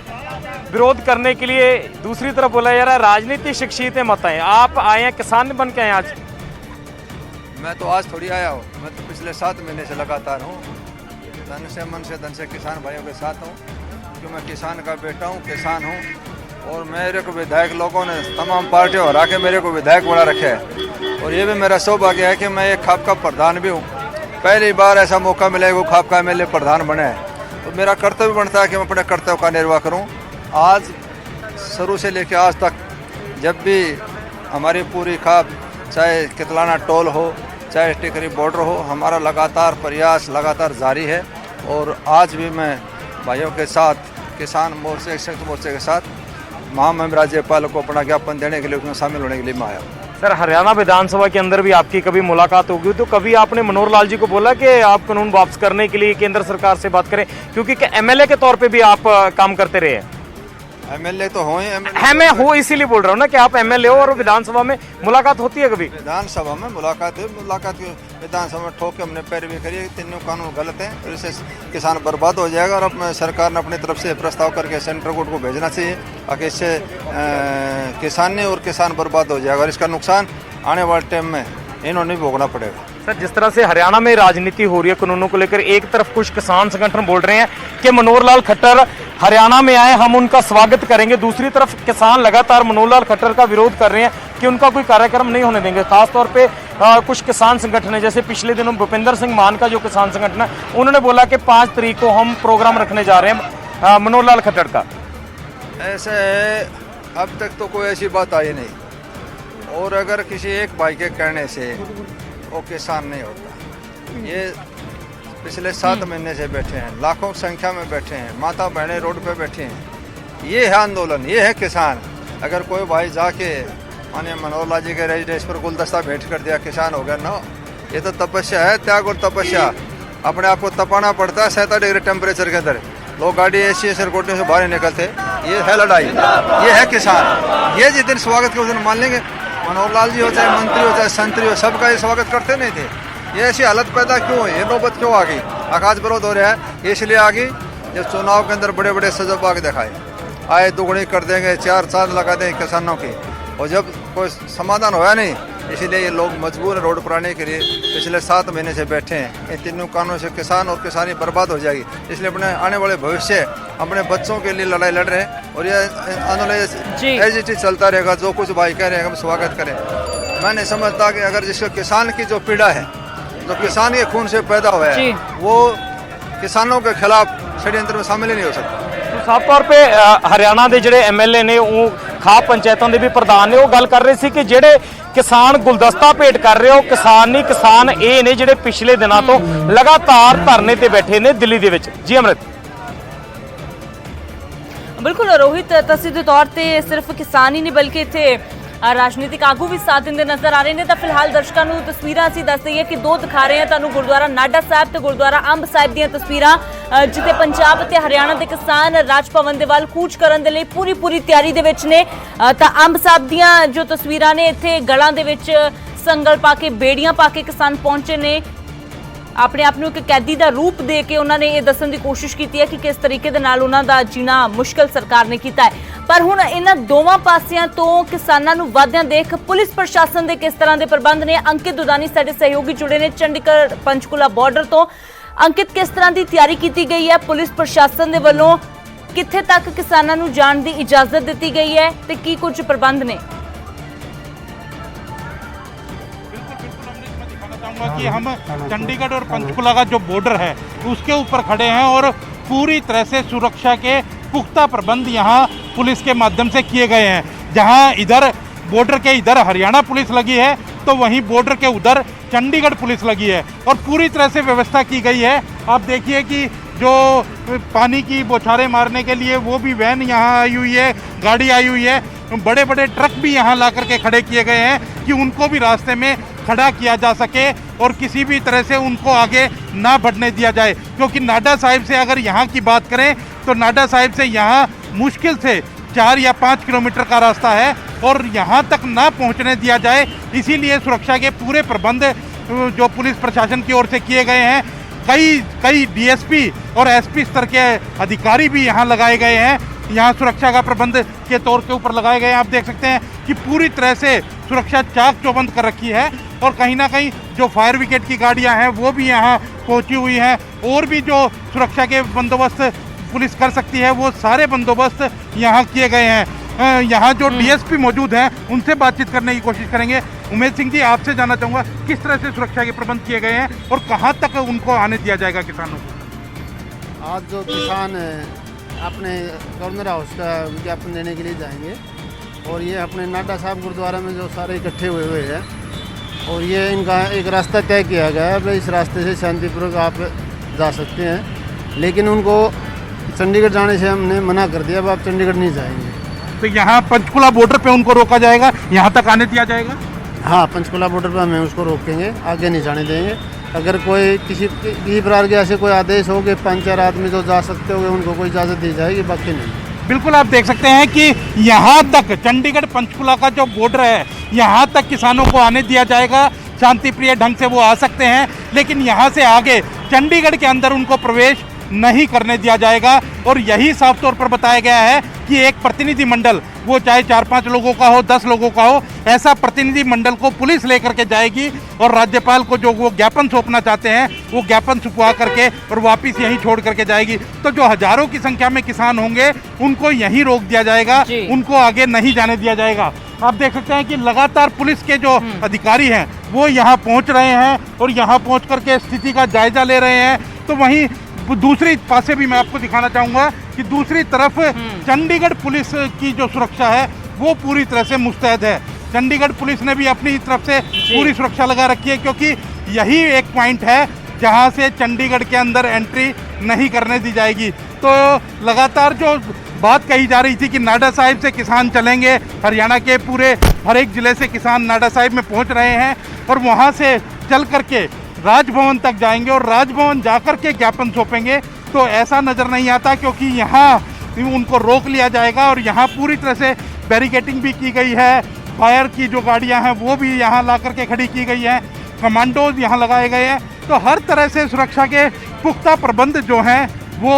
विरोध करने के लिए, दूसरी तरफ बोला जा रहा है राजनीति शिक्षित मत है, आप आए हैं किसान बन के आए आज? मैं तो आज थोड़ी आया हूँ, मैं तो पिछले 7 महीने से लगातार हूँ, तन से मन से धन से किसान भाइयों के साथ हूँ, क्योंकि मैं किसान का बेटा हूँ, किसान हूँ। और मेरे को विधायक लोगों ने तमाम पार्टियों हरा के मेरे को विधायक बना रखे है और ये भी मेरा सौभाग्य है कि मैं एक खाप का प्रधान भी हूँ। पहली बार ऐसा मौका मिलेगा वो खाप का एमएलए प्रधान बने है, तो मेरा कर्तव्य बनता है कि मैं अपने कर्तव्य का निर्वाह करूँ। आज शुरू से लेकर आज तक जब भी हमारी पूरी खाप चाहे कितलाना टोल हो चाहे टिकरी बॉर्डर हो, हमारा लगातार प्रयास लगातार जारी है। और आज भी मैं भाइयों के साथ किसान मोर्चे संयुक्त मोर्चे के साथ महामहिम राज्यपाल को अपना ज्ञापन देने के लिए उसमें शामिल होने के लिए मैं आया हूँ। सर हरियाणा विधानसभा के अंदर भी आपकी कभी मुलाकात होगी तो कभी आपने मनोहर लाल जी को बोला कि आप कानून वापस करने के लिए केंद्र सरकार से बात करें, क्योंकि एमएलए के तौर पे भी आप काम करते रहे हैं? एमएलए तो हो मैं हो इसीलिए बोल रहा हूँ ना कि आप एमएलए हो और विधानसभा में मुलाकात होती है कभी? विधानसभा में मुलाकात हुई, विधानसभा में ठोक के हमने पैरवी करी, तीनों कानून गलत है और इससे किसान बर्बाद हो जाएगा। और अब सरकार ने अपनी तरफ से प्रस्ताव करके सेंट्रल कोर्ट को भेजना चाहिए ताकि इससे किसान नहीं और किसान बर्बाद हो जाएगा और इसका नुकसान आने वाले टाइम में इन्होंने भोगना पड़ेगा। सर जिस तरह से हरियाणा में राजनीति हो रही है कानूनों को लेकर, एक तरफ कुछ किसान संगठन बोल रहे हैं कि मनोहर लाल खट्टर हरियाणा में आए हम उनका स्वागत करेंगे, दूसरी तरफ किसान लगातार मनोहर लाल खट्टर का विरोध कर रहे हैं कि उनका कोई कार्यक्रम नहीं होने देंगे। खासतौर पे कुछ किसान संगठन है, जैसे पिछले दिनों भूपेंद्र सिंह मान का जो किसान संगठन है उन्होंने बोला कि 5 तारीख को हम प्रोग्राम रखने जा रहे हैं मनोहर लाल खट्टर का। ऐसे अब तक तो कोई ऐसी बात आई नहीं और अगर किसी एक भाई के कहने से वो किसान नहीं होता। ये पिछले 7 महीने से बैठे हैं, लाखों संख्या में बैठे हैं, माता बहनें रोड पे बैठी हैं, ये है आंदोलन, ये है किसान। अगर कोई भाई जाके माननीय मनोहर लाल जी के रेजिडेंस पर गुलदस्ता भेंट कर दिया किसान हो गया, ना, ये तो तपस्या है, त्याग और तपस्या। अपने आप को तपाना पड़ता है 67 डिग्री टेम्परेचर के अंदर, लोग गाड़ी ऐसी एयरपोर्ट से बाहर निकलते, ये है लड़ाई, ये है किसान। ये जिस दिन स्वागत के उस दिन मान लेंगे, मनोहर लाल जी हो चाहे मंत्री हो चाहे संतरी हो, सबका ये स्वागत करते नहीं थे। ये ऐसी हालत पैदा क्यों हुई, ये नौबत क्यों आ गई, आकाश विरोध हो रहा है, इसलिए आ गई जब चुनाव के अंदर बड़े बड़े सजबाग दिखाए, आए दुगनी कर देंगे, 4 चांद लगा देंगे किसानों की, और जब कोई समाधान होया नहीं, इसलिए ये लोग मजबूर है रोड पर आने के लिए। पिछले 7 महीने से बैठे हैं, इन तीनों कानूनों से किसान और किसानी बर्बाद हो जाएगी, इसलिए अपने आने वाले भविष्य अपने बच्चों के लिए लड़ाई लड़ रहे हैं और ये आंदोलन ऐसे चलता रहेगा। जो कुछ भाई कह रहे हैं हम स्वागत करें। मैं नहीं समझता कि अगर जिसको किसान की जो पीड़ा है, जो किसान के खून से पैदा हुआ है, वो किसानों के खिलाफ षड्यंत्र में शामिल ही नहीं हो सकता। साफ तौर पे हरियाणा के ਜਿਹੜੇ ਐਮਐਲਏ ਨੇ ਉਹ ਖਾਪ ਪੰਚਾਇਤਾਂ ਦੇ ਵੀ ਪ੍ਰਧਾਨ ਨੇ, ਉਹ ਗੱਲ ਕਰ ਰਹੇ ਸੀ ਕਿ ਜਿਹੜੇ ਕਿਸਾਨ ਗੁਲਦਸਤਾ ਭੇਟ ਕਰ ਰਹੇ ਹੋ ਕਿਸਾਨ ਨਹੀਂ, ਕਿਸਾਨ ਇਹ ਨੇ ਜਿਹੜੇ ਪਿਛਲੇ ਦਿਨਾਂ ਤੋਂ ਲਗਾਤਾਰ ਧਰਨੇ ਤੇ ਬੈਠੇ ਨੇ ਦਿੱਲੀ ਦੇ ਵਿੱਚ। ਜੀ ਅਮਰਿਤ। बिल्कुल रोहित, तस्दीक तौर पर सिर्फ किसान ही नहीं बल्कि इतने राजनीतिक आगू भी साथ दिंदे नजर आ रहे हैं। तो फिलहाल दर्शकों को तस्वीरां ਅਸੀਂ दस दईए कि 2 दिखा रहे हैं ਤੁਹਾਨੂੰ गुरुद्वारा नाडा साहब ਤੇ गुरुद्वारा अंब साहिब ਦੀਆਂ ਤਸਵੀਰਾਂ, ਜਿੱਥੇ ਪੰਜਾਬ ਤੇ ਹਰਿਆਣਾ ਦੇ ਕਿਸਾਨ ਰਾਜ ਭਵਨ ਦੇ ਵੱਲ ਕੂਚ ਕਰਨ ਦੇ ਲਈ ਪੂਰੀ ਤਿਆਰੀ ਦੇ ਵਿੱਚ ਨੇ। ਤਾਂ ਅੰਬ ਸਾਹਿਬ ਦੀਆਂ ਜੋ ਤਸਵੀਰਾਂ ਨੇ, ਇੱਥੇ ਗਲਾਂ ਦੇ ਵਿੱਚ ਸੰਗਲ ਪਾ ਕੇ ਬੇੜੀਆਂ ਪਾ ਕੇ ਕਿਸਾਨ ਪਹੁੰਚੇ ਨੇ। ਆਪਣੇ ਆਪ ਨੂੰ ਇੱਕ ਕੈਦੀ ਦਾ ਰੂਪ ਦੇ ਕੇ ਉਹਨਾਂ ਨੇ ਇਹ ਦੱਸਣ ਦੀ ਕੋਸ਼ਿਸ਼ ਕੀਤੀ ਹੈ ਕਿ ਕਿਸ ਤਰੀਕੇ ਦੇ ਨਾਲ ਉਹਨਾਂ ਦਾ ਜੀਣਾ ਮੁਸ਼ਕਲ ਸਰਕਾਰ ਨੇ ਕੀਤਾ ਹੈ। ਪਰ ਹੁਣ ਇਹਨਾਂ ਦੋਵਾਂ ਪਾਸਿਆਂ ਤੋਂ ਕਿਸਾਨਾਂ ਨੂੰ ਵਾਧਿਆਂ ਦੇਖ ਪੁਲਿਸ ਪ੍ਰਸ਼ਾਸਨ ਦੇ ਕਿਸ ਤਰ੍ਹਾਂ ਦੇ ਪ੍ਰਬੰਧ ਨੇ। ਅੰਕਿਤ ਦੁਦਾਨੀ ਸਾਡੇ ਸਹਿਯੋਗੀ ਜੁੜੇ ਨੇ ਚੰਡੀਗੜ੍ਹ ਪੰਚਕੂਲਾ ਬਾਰਡਰ ਤੋਂ। ਅੰਕਿਤ, ਕਿਸ ਤਰ੍ਹਾਂ ਦੀ ਤਿਆਰੀ ਕੀਤੀ ਗਈ ਹੈ ਪੁਲਿਸ ਪ੍ਰਸ਼ਾਸਨ ਦੇ ਵੱਲੋਂ? ਕਿੱਥੇ ਤੱਕ ਕਿਸਾਨਾਂ ਨੂੰ ਜਾਣ ਦੀ ਇਜਾਜ਼ਤ ਦਿੱਤੀ ਗਈ ਹੈ ਤੇ ਕੀ ਕੁਝ ਪ੍ਰਬੰਧ ਨੇ? कि हम चंडीगढ़ और पंचकुला का जो बॉर्डर है उसके ऊपर खड़े हैं और पूरी तरह से सुरक्षा के पुख्ता प्रबंध यहाँ पुलिस के माध्यम से किए गए हैं। जहाँ इधर बॉर्डर के इधर हरियाणा पुलिस लगी है तो वहीं बॉर्डर के उधर चंडीगढ़ पुलिस लगी है और पूरी तरह से व्यवस्था की गई है। आप देखिए कि जो पानी की बौछारें मारने के लिए वो भी वैन यहाँ आई हुई है, गाड़ी आई हुई है, बड़े बड़े ट्रक भी यहाँ ला करके खड़े किए गए हैं कि उनको भी रास्ते में खड़ा किया जा सके और किसी भी तरह से उनको आगे ना बढ़ने दिया जाए। क्योंकि नाडा साहिब से अगर यहाँ की बात करें तो नाडा साहिब से यहाँ मुश्किल से 4 या 5 किलोमीटर का रास्ता है और यहाँ तक ना पहुँचने दिया जाए, इसीलिए सुरक्षा के पूरे प्रबंध जो पुलिस प्रशासन की ओर से किए गए हैं। कई डीएसपी और एसपी स्तर के अधिकारी भी यहाँ लगाए गए हैं, यहाँ सुरक्षा का प्रबंध के तौर के ऊपर लगाए गए हैं। आप देख सकते हैं कि पूरी तरह से सुरक्षा चाक चौबंद कर रखी है और कहीं ना कहीं जो फायर ब्रिगेड की गाड़ियां हैं वो भी यहाँ पहुंची हुई हैं और भी जो सुरक्षा के बंदोबस्त पुलिस कर सकती है वो सारे बंदोबस्त यहाँ किए गए हैं। यहाँ जो डीएसपी मौजूद हैं उनसे बातचीत करने की कोशिश करेंगे। उमेश सिंह जी, आपसे जानना चाहूँगा किस तरह से सुरक्षा के प्रबंध किए गए हैं और कहाँ तक उनको आने दिया जाएगा किसानों को? आज जो किसान अपने गवर्नर हाउस का विज्ञापन देने के लिए जाएंगे और ये अपने नाडा साहब गुरुद्वारा में जो सारे इकट्ठे हुए हैं और ये इनका एक रास्ता तय किया गया है, भाई इस रास्ते से शांतिपूर्वक आप जा सकते हैं, लेकिन उनको चंडीगढ़ जाने से हमने मना कर दिया, अब आप चंडीगढ़ नहीं जाएंगे। तो यहाँ पंचकुला बॉर्डर पे उनको रोका जाएगा, यहाँ तक आने दिया जाएगा? हाँ, पंचकुला बॉर्डर पर हमें उसको रोकेंगे, आगे नहीं जाने देंगे। अगर कोई किसी प्रकार के ऐसे कोई आदेश हो कि 5-4 आदमी जो जा सकते होंगे उनको कोई इजाज़त दी जाएगी, बाकी नहीं। बिल्कुल, आप देख सकते हैं कि यहाँ तक चंडीगढ़ पंचकुला का जो बॉर्डर है यहाँ तक किसानों को आने दिया जाएगा, शांति प्रिय ढंग से वो आ सकते हैं, लेकिन यहाँ से आगे चंडीगढ़ के अंदर उनको प्रवेश नहीं करने दिया जाएगा। और यही साफ तौर पर बताया गया है कि एक प्रतिनिधि मंडल, वो चाहे 4-5 लोगों का हो, 10 लोगों का हो, ऐसा प्रतिनिधि मंडल को पुलिस लेकर के जाएगी और राज्यपाल को जो वो ज्ञापन सौंपना चाहते हैं वो ज्ञापन छुपवा करके और वापस यहीं छोड़ करके जाएगी। तो जो हजारों की संख्या में किसान होंगे उनको यहीं रोक दिया जाएगा, उनको आगे नहीं जाने दिया जाएगा। आप देख सकते हैं कि लगातार पुलिस के जो अधिकारी हैं वो यहाँ पहुँच रहे हैं और यहाँ पहुँच करके स्थिति का जायजा ले रहे हैं। तो वहीं दूसरी पासे भी मैं आपको दिखाना चाहूँगा कि दूसरी तरफ चंडीगढ़ पुलिस की जो सुरक्षा है वो पूरी तरह से मुस्तैद है। चंडीगढ़ पुलिस ने भी अपनी तरफ से पूरी सुरक्षा लगा रखी है, क्योंकि यही एक पॉइंट है जहां से चंडीगढ़ के अंदर एंट्री नहीं करने दी जाएगी। तो लगातार जो बात कही जा रही थी कि नाडा साहिब से किसान चलेंगे, हरियाणा के पूरे हर एक ज़िले से किसान नाडा साहिब में पहुंच रहे हैं और वहां से चल करके राजभवन तक जाएंगे और राजभवन जाकर के ज्ञापन सौंपेंगे, तो ऐसा नज़र नहीं आता, क्योंकि यहाँ उनको रोक लिया जाएगा और यहाँ पूरी तरह से बैरिकेटिंग भी की गई है। फायर की जो गाड़ियाँ हैं वो भी यहाँ ला करके खड़ी की गई हैं, कमांडोज यहाँ लगाए गए हैं। तो हर तरह से सुरक्षा के पुख्ता प्रबंध जो हैं वो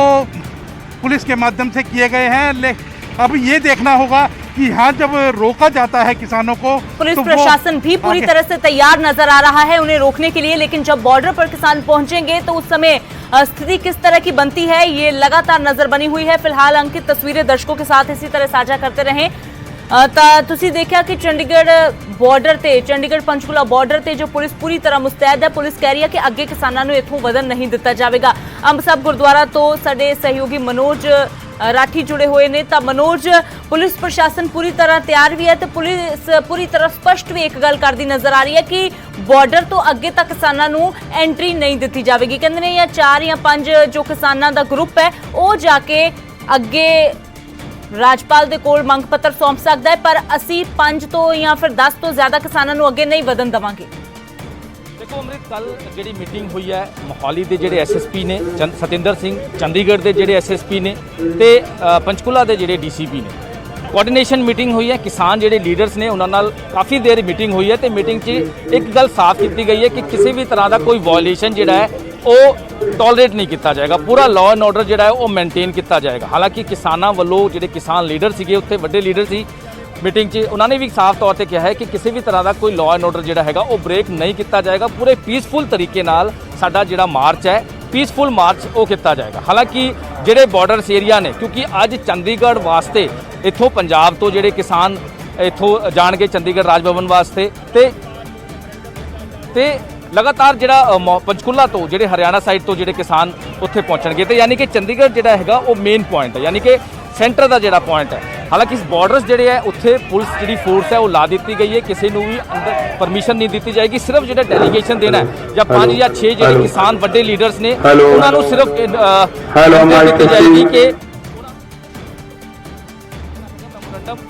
पुलिस के माध्यम से किए गए हैं। अब ये देखना होगा कि यहाँ जब रोका जाता है किसानों को, पुलिस तो प्रशासन भी पूरी तरह से तैयार नजर आ रहा है उन्हें रोकने के लिए, लेकिन जब बॉर्डर पर किसान पहुंचेंगे तो उस समय स्थिति किस तरह की बनती है ये लगातार नजर बनी हुई है। फिलहाल अंकित तस्वीरें दर्शकों के साथ इसी तरह साझा करते रहें। ਤੁਸੀਂ ਦੇਖਿਆ ਕਿ ਚੰਡੀਗੜ੍ਹ ਬਾਰਡਰ ਤੇ ਚੰਡੀਗੜ੍ਹ ਪੰਚਕੂਲਾ ਬਾਰਡਰ ਤੇ ਜੋ ਪੁਲਿਸ ਪੂਰੀ ਤਰ੍ਹਾਂ ਮੁਸਤੈਦ ਹੈ। ਪੁਲਿਸ ਕਹਿ ਰਹੀ ਹੈ ਕਿ ਅੱਗੇ ਕਿਸਾਨਾਂ ਨੂੰ ਇੱਥੋਂ ਵਧਣ ਨਹੀਂ ਦਿੱਤਾ ਜਾਵੇਗਾ। ਅੰਬ ਸਾਹਿਬ ਗੁਰਦੁਆਰਾ ਤੋਂ ਸਾਡੇ ਸਹਿਯੋਗੀ ਮਨੋਜ ਰਾਠੀ जुड़े हुए ने। तो मनोज, पुलिस प्रशासन पूरी तरह तैयार भी है तो पुलिस पूरी तरह स्पष्ट भी एक गल करती नजर आ रही है कि बॉर्डर तो अगे तक किसानों को एंट्री नहीं दी जाएगी। कहते हैं या 4 या 5 जो किसानों का ग्रुप है वो जाके अगे राजपाल दे कोल मंग पत्र सौंप सकता है, पर असी 5 तो या फिर 10 तो ज्यादा किसानों को अगे नहीं वधन देवांगे। देखो अमृत, कल जी मीटिंग हुई है मोहाली के जोड़े SSP ने सतिंदर सिंह, चंडीगढ़ के जोड़े SSP ने ते पंचकुला के जोड़े DCP ने, ਕੋਆਰਡੀਨੇਸ਼ਨ ਮੀਟਿੰਗ ਹੋਈ ਹੈ, ਕਿਸਾਨ ਜਿਹੜੇ ਲੀਡਰਸ ਨੇ ਉਹਨਾਂ ਨਾਲ ਕਾਫੀ ਦੇਰ ਮੀਟਿੰਗ ਹੋਈ ਹੈ ਤੇ ਮੀਟਿੰਗ 'ਚ ਇੱਕ ਗੱਲ ਸਾਫ਼ ਕੀਤੀ ਗਈ ਹੈ ਕਿ ਕਿਸੇ ਵੀ ਤਰ੍ਹਾਂ ਦਾ ਕੋਈ ਵਾਇਓਲੇਸ਼ਨ ਜਿਹੜਾ ਹੈ ਉਹ ਟੋਲਰੇਟ ਨਹੀਂ ਕੀਤਾ ਜਾਏਗਾ। ਪੂਰਾ ਲਾਅ ਐਂਡ ਆਰਡਰ ਜਿਹੜਾ ਹੈ ਉਹ ਮੇਨਟੇਨ ਕੀਤਾ ਜਾਏਗਾ। ਹਾਲਾਂਕਿ ਕਿਸਾਨਾਂ ਵੱਲੋਂ ਜਿਹੜੇ ਕਿਸਾਨ ਲੀਡਰ ਸੀਗੇ, ਉੱਥੇ ਵੱਡੇ ਲੀਡਰ ਸੀ ਮੀਟਿੰਗ 'ਚ, ਉਹਨਾਂ ਨੇ ਵੀ ਸਾਫ਼ ਤੌਰ ਤੇ ਕਿਹਾ ਹੈ ਕਿ ਕਿਸੇ ਵੀ ਤਰ੍ਹਾਂ ਦਾ ਕੋਈ ਲਾਅ ਐਂਡ ਆਰਡਰ ਜਿਹੜਾ ਹੈਗਾ ਉਹ ਬ੍ਰੇਕ ਨਹੀਂ ਕੀਤਾ ਜਾਏਗਾ। ਪੂਰੇ ਪੀਸਫੁਲ ਤਰੀਕੇ ਨਾਲ ਸਾਡਾ ਜਿਹੜਾ ਮਾਰਚ ਹੈ, ਪੀਸਫੁਲ ਮਾਰਚ ਉਹ ਕੀਤਾ ਜਾਏਗਾ। ਹਾਲਾਂਕਿ ਜਿਹੜੇ ਬਾਰਡਰਸ ਏਰੀਆ ਨੇ, ਕਿਉਂਕਿ ਅੱਜ ਚੰਡੀਗੜ੍ਹ ਵਾਸਤੇ ਇੱਥੋਂ ਪੰਜਾਬ ਤੋਂ ਜਿਹੜੇ ਕਿਸਾਨ ਇੱਥੋਂ ਜਾਣਗੇ ਚੰਡੀਗੜ੍ਹ ਰਾਜ ਭਵਨ ਵਾਸਤੇ ਤੇ ਲਗਾਤਾਰ ਜਿਹੜਾ ਪੰਚਕੂਲਾ ਤੋਂ ਜਿਹੜੇ ਹਰਿਆਣਾ ਸਾਈਡ ਤੋਂ ਜਿਹੜੇ ਕਿਸਾਨ ਉੱਥੇ ਪਹੁੰਚਣਗੇ ਤੇ ਯਾਨੀ ਕਿ ਚੰਡੀਗੜ੍ਹ ਜਿਹੜਾ ਹੈਗਾ ਉਹ ਮੇਨ ਪੁਆਇੰਟ ਹੈ, ਯਾਨੀ ਕਿ ਸੈਂਟਰ ਦਾ ਜਿਹੜਾ ਪੁਆਇੰਟ ਹੈ। ਹਾਲਾਂਕਿ ਇਸ ਬਾਰਡਰਸ ਜਿਹੜੇ ਹੈ ਉੱਥੇ ਪੁਲਿਸ ਜਿਹੜੀ ਫੋਰਸ ਹੈ ਉਹ ਲਾ ਦਿੱਤੀ ਗਈ ਹੈ, ਕਿਸੇ ਨੂੰ ਵੀ ਅੰਦਰ ਪਰਮਿਸ਼ਨ ਨਹੀਂ ਦਿੱਤੀ ਜਾਏਗੀ। ਸਿਰਫ ਜਿਹੜਾ ਡੈਲੀਗੇਸ਼ਨ ਦੇਣਾ ਹੈ ਜਾਂ 5 ਜਾਂ 6 ਜਿਹੜੇ ਕਿਸਾਨ ਵੱਡੇ ਲੀਡਰਸ ਨੇ ਉਹਨਾਂ ਨੂੰ ਸਿਰਫ ਦਿੱਤੀ ਜਾਏਗੀ ਕਿ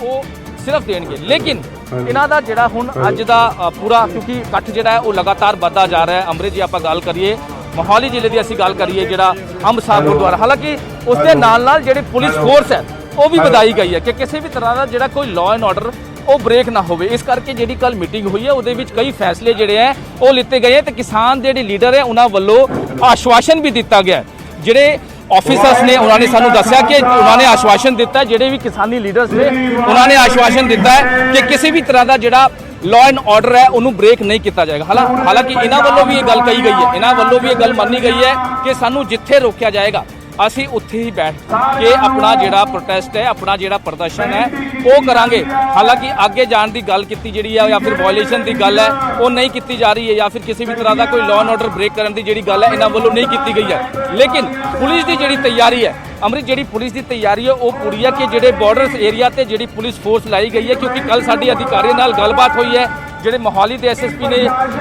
ਉਹ ਸਿਰਫ ਦੇਣਗੇ। ਲੇਕਿਨ ਇਹਨਾਂ ਦਾ ਜਿਹੜਾ ਹੁਣ ਅੱਜ ਦਾ ਪੂਰਾ, ਕਿਉਂਕਿ ਇਕੱਠ ਜਿਹੜਾ ਹੈ ਉਹ ਲਗਾਤਾਰ ਵੱਧਦਾ ਜਾ ਰਿਹਾ ਹੈ। ਅੰਮ੍ਰਿਤ ਜੀ ਆਪਾਂ ਗੱਲ ਕਰੀਏ, ਮੋਹਾਲੀ ਜ਼ਿਲ੍ਹੇ ਦੀ ਅਸੀਂ ਗੱਲ ਕਰੀਏ, ਜਿਹੜਾ ਅੰਬ ਸਾਹਿਬ ਗੁਰਦੁਆਰਾ, ਹਾਲਾਂਕਿ ਉਸ ਦੇ ਨਾਲ ਜਿਹੜੀ ਪੁਲਿਸ ਫੋਰਸ ਹੈ ਉਹ ਵੀ ਵਧਾਈ ਗਈ ਹੈ ਕਿ ਕਿਸੇ ਵੀ ਤਰ੍ਹਾਂ ਦਾ ਜਿਹੜਾ ਕੋਈ ਲਾਅ ਐਂਡ ਆਰਡਰ ਉਹ ਬ੍ਰੇਕ ਨਾ ਹੋਵੇ। ਇਸ ਕਰਕੇ ਜਿਹੜੀ ਕੱਲ ਮੀਟਿੰਗ ਹੋਈ ਹੈ ਉਹਦੇ ਵਿੱਚ ਕਈ ਫੈਸਲੇ ਜਿਹੜੇ ਹੈ ਉਹ ਲਿੱਤੇ ਗਏ ਹੈ ਤੇ ਕਿਸਾਨ ਜਿਹੜੇ ਲੀਡਰ ਹੈ ਉਹਨਾਂ ਵੱਲੋਂ ਆਸ਼ਵਾਸਨ ਵੀ ਦਿੱਤਾ ਗਿਆ। ਜਿਹੜੇ ਆਫੀਸਰਸ ਨੇ ਉਹਨਾਂ ਨੇ ਸਾਨੂੰ ਦੱਸਿਆ ਕਿ ਉਹਨਾਂ ਨੇ ਆਸ਼ਵਾਸਨ ਦਿੱਤਾ, ਜਿਹੜੇ ਵੀ ਕਿਸਾਨੀ ਲੀਡਰਸ ਨੇ ਉਹਨਾਂ ਨੇ ਆਸ਼ਵਾਸਨ ਦਿੱਤਾ ਹੈ ਕਿ ਕਿਸੇ ਵੀ ਤਰ੍ਹਾਂ ਦਾ ਜਿਹੜਾ ਲਾਅ ਐਂਡ ਆਰਡਰ ਹੈ ਉਹਨੂੰ ਬ੍ਰੇਕ ਨਹੀਂ ਕੀਤਾ ਜਾਏਗਾ। ਹਾਲਾਂਕਿ ਇਹਨਾਂ ਵੱਲੋਂ ਵੀ ਇਹ ਗੱਲ ਕਹੀ ਗਈ ਹੈ, ਇਹਨਾਂ ਵੱਲੋਂ ਵੀ ਇਹ ਗੱਲ ਮੰਨੀ ਗਈ ਹੈ ਕਿ ਸਾਨੂੰ ਜਿੱਥੇ ਰੋਕਿਆ ਜਾਏਗਾ ਅਸੀਂ ਉੱਥੇ ਹੀ ਬੈਠ ਕੇ ਆਪਣਾ ਜਿਹੜਾ ਪ੍ਰੋਟੈਸਟ ਹੈ, ਆਪਣਾ ਜਿਹੜਾ ਪ੍ਰਦਰਸ਼ਨ ਹੈ ਉਹ ਕਰਾਂਗੇ। ਹਾਲਾਂਕਿ ਅੱਗੇ ਜਾਣ ਦੀ ਗੱਲ ਕੀਤੀ ਜਿਹੜੀ ਹੈ ਜਾਂ ਫਿਰ ਵਾਇਓਲੇਸ਼ਨ ਦੀ ਗੱਲ ਹੈ ਉਹ ਨਹੀਂ ਕੀਤੀ ਜਾ ਰਹੀ ਹੈ, ਜਾਂ ਫਿਰ ਕਿਸੇ ਵੀ ਤਰ੍ਹਾਂ ਦਾ ਕੋਈ ਲਾਅ ਐਂਡ ਆਰਡਰ ਬ੍ਰੇਕ ਕਰਨ ਦੀ ਜਿਹੜੀ ਗੱਲ ਹੈ ਇਹਨਾਂ ਵੱਲੋਂ ਨਹੀਂ ਕੀਤੀ ਗਈ ਹੈ। ਲੇਕਿਨ ਪੁਲਿਸ ਦੀ ਜਿਹੜੀ ਤਿਆਰੀ ਹੈ ਅੰਮ੍ਰਿਤ, ਜਿਹੜੀ ਪੁਲਿਸ ਦੀ ਤਿਆਰੀ ਹੈ ਉਹ ਪੂਰੀ ਹੈ ਕਿ ਜਿਹੜੇ ਬਾਰਡਰਸ ਏਰੀਆ ਤੇ ਜਿਹੜੀ ਪੁਲਿਸ ਫੋਰਸ ਲਾਈ ਗਈ ਹੈ, ਕਿਉਂਕਿ ਕੱਲ ਸਾਡੀ ਅਧਿਕਾਰੀਆਂ ਨਾਲ ਗੱਲਬਾਤ ਹੋਈ ਹੈ, ਜਿਹੜੇ ਮੋਹਾਲੀ ਦੇ ਐਸਐਸਪੀ ਨੇ,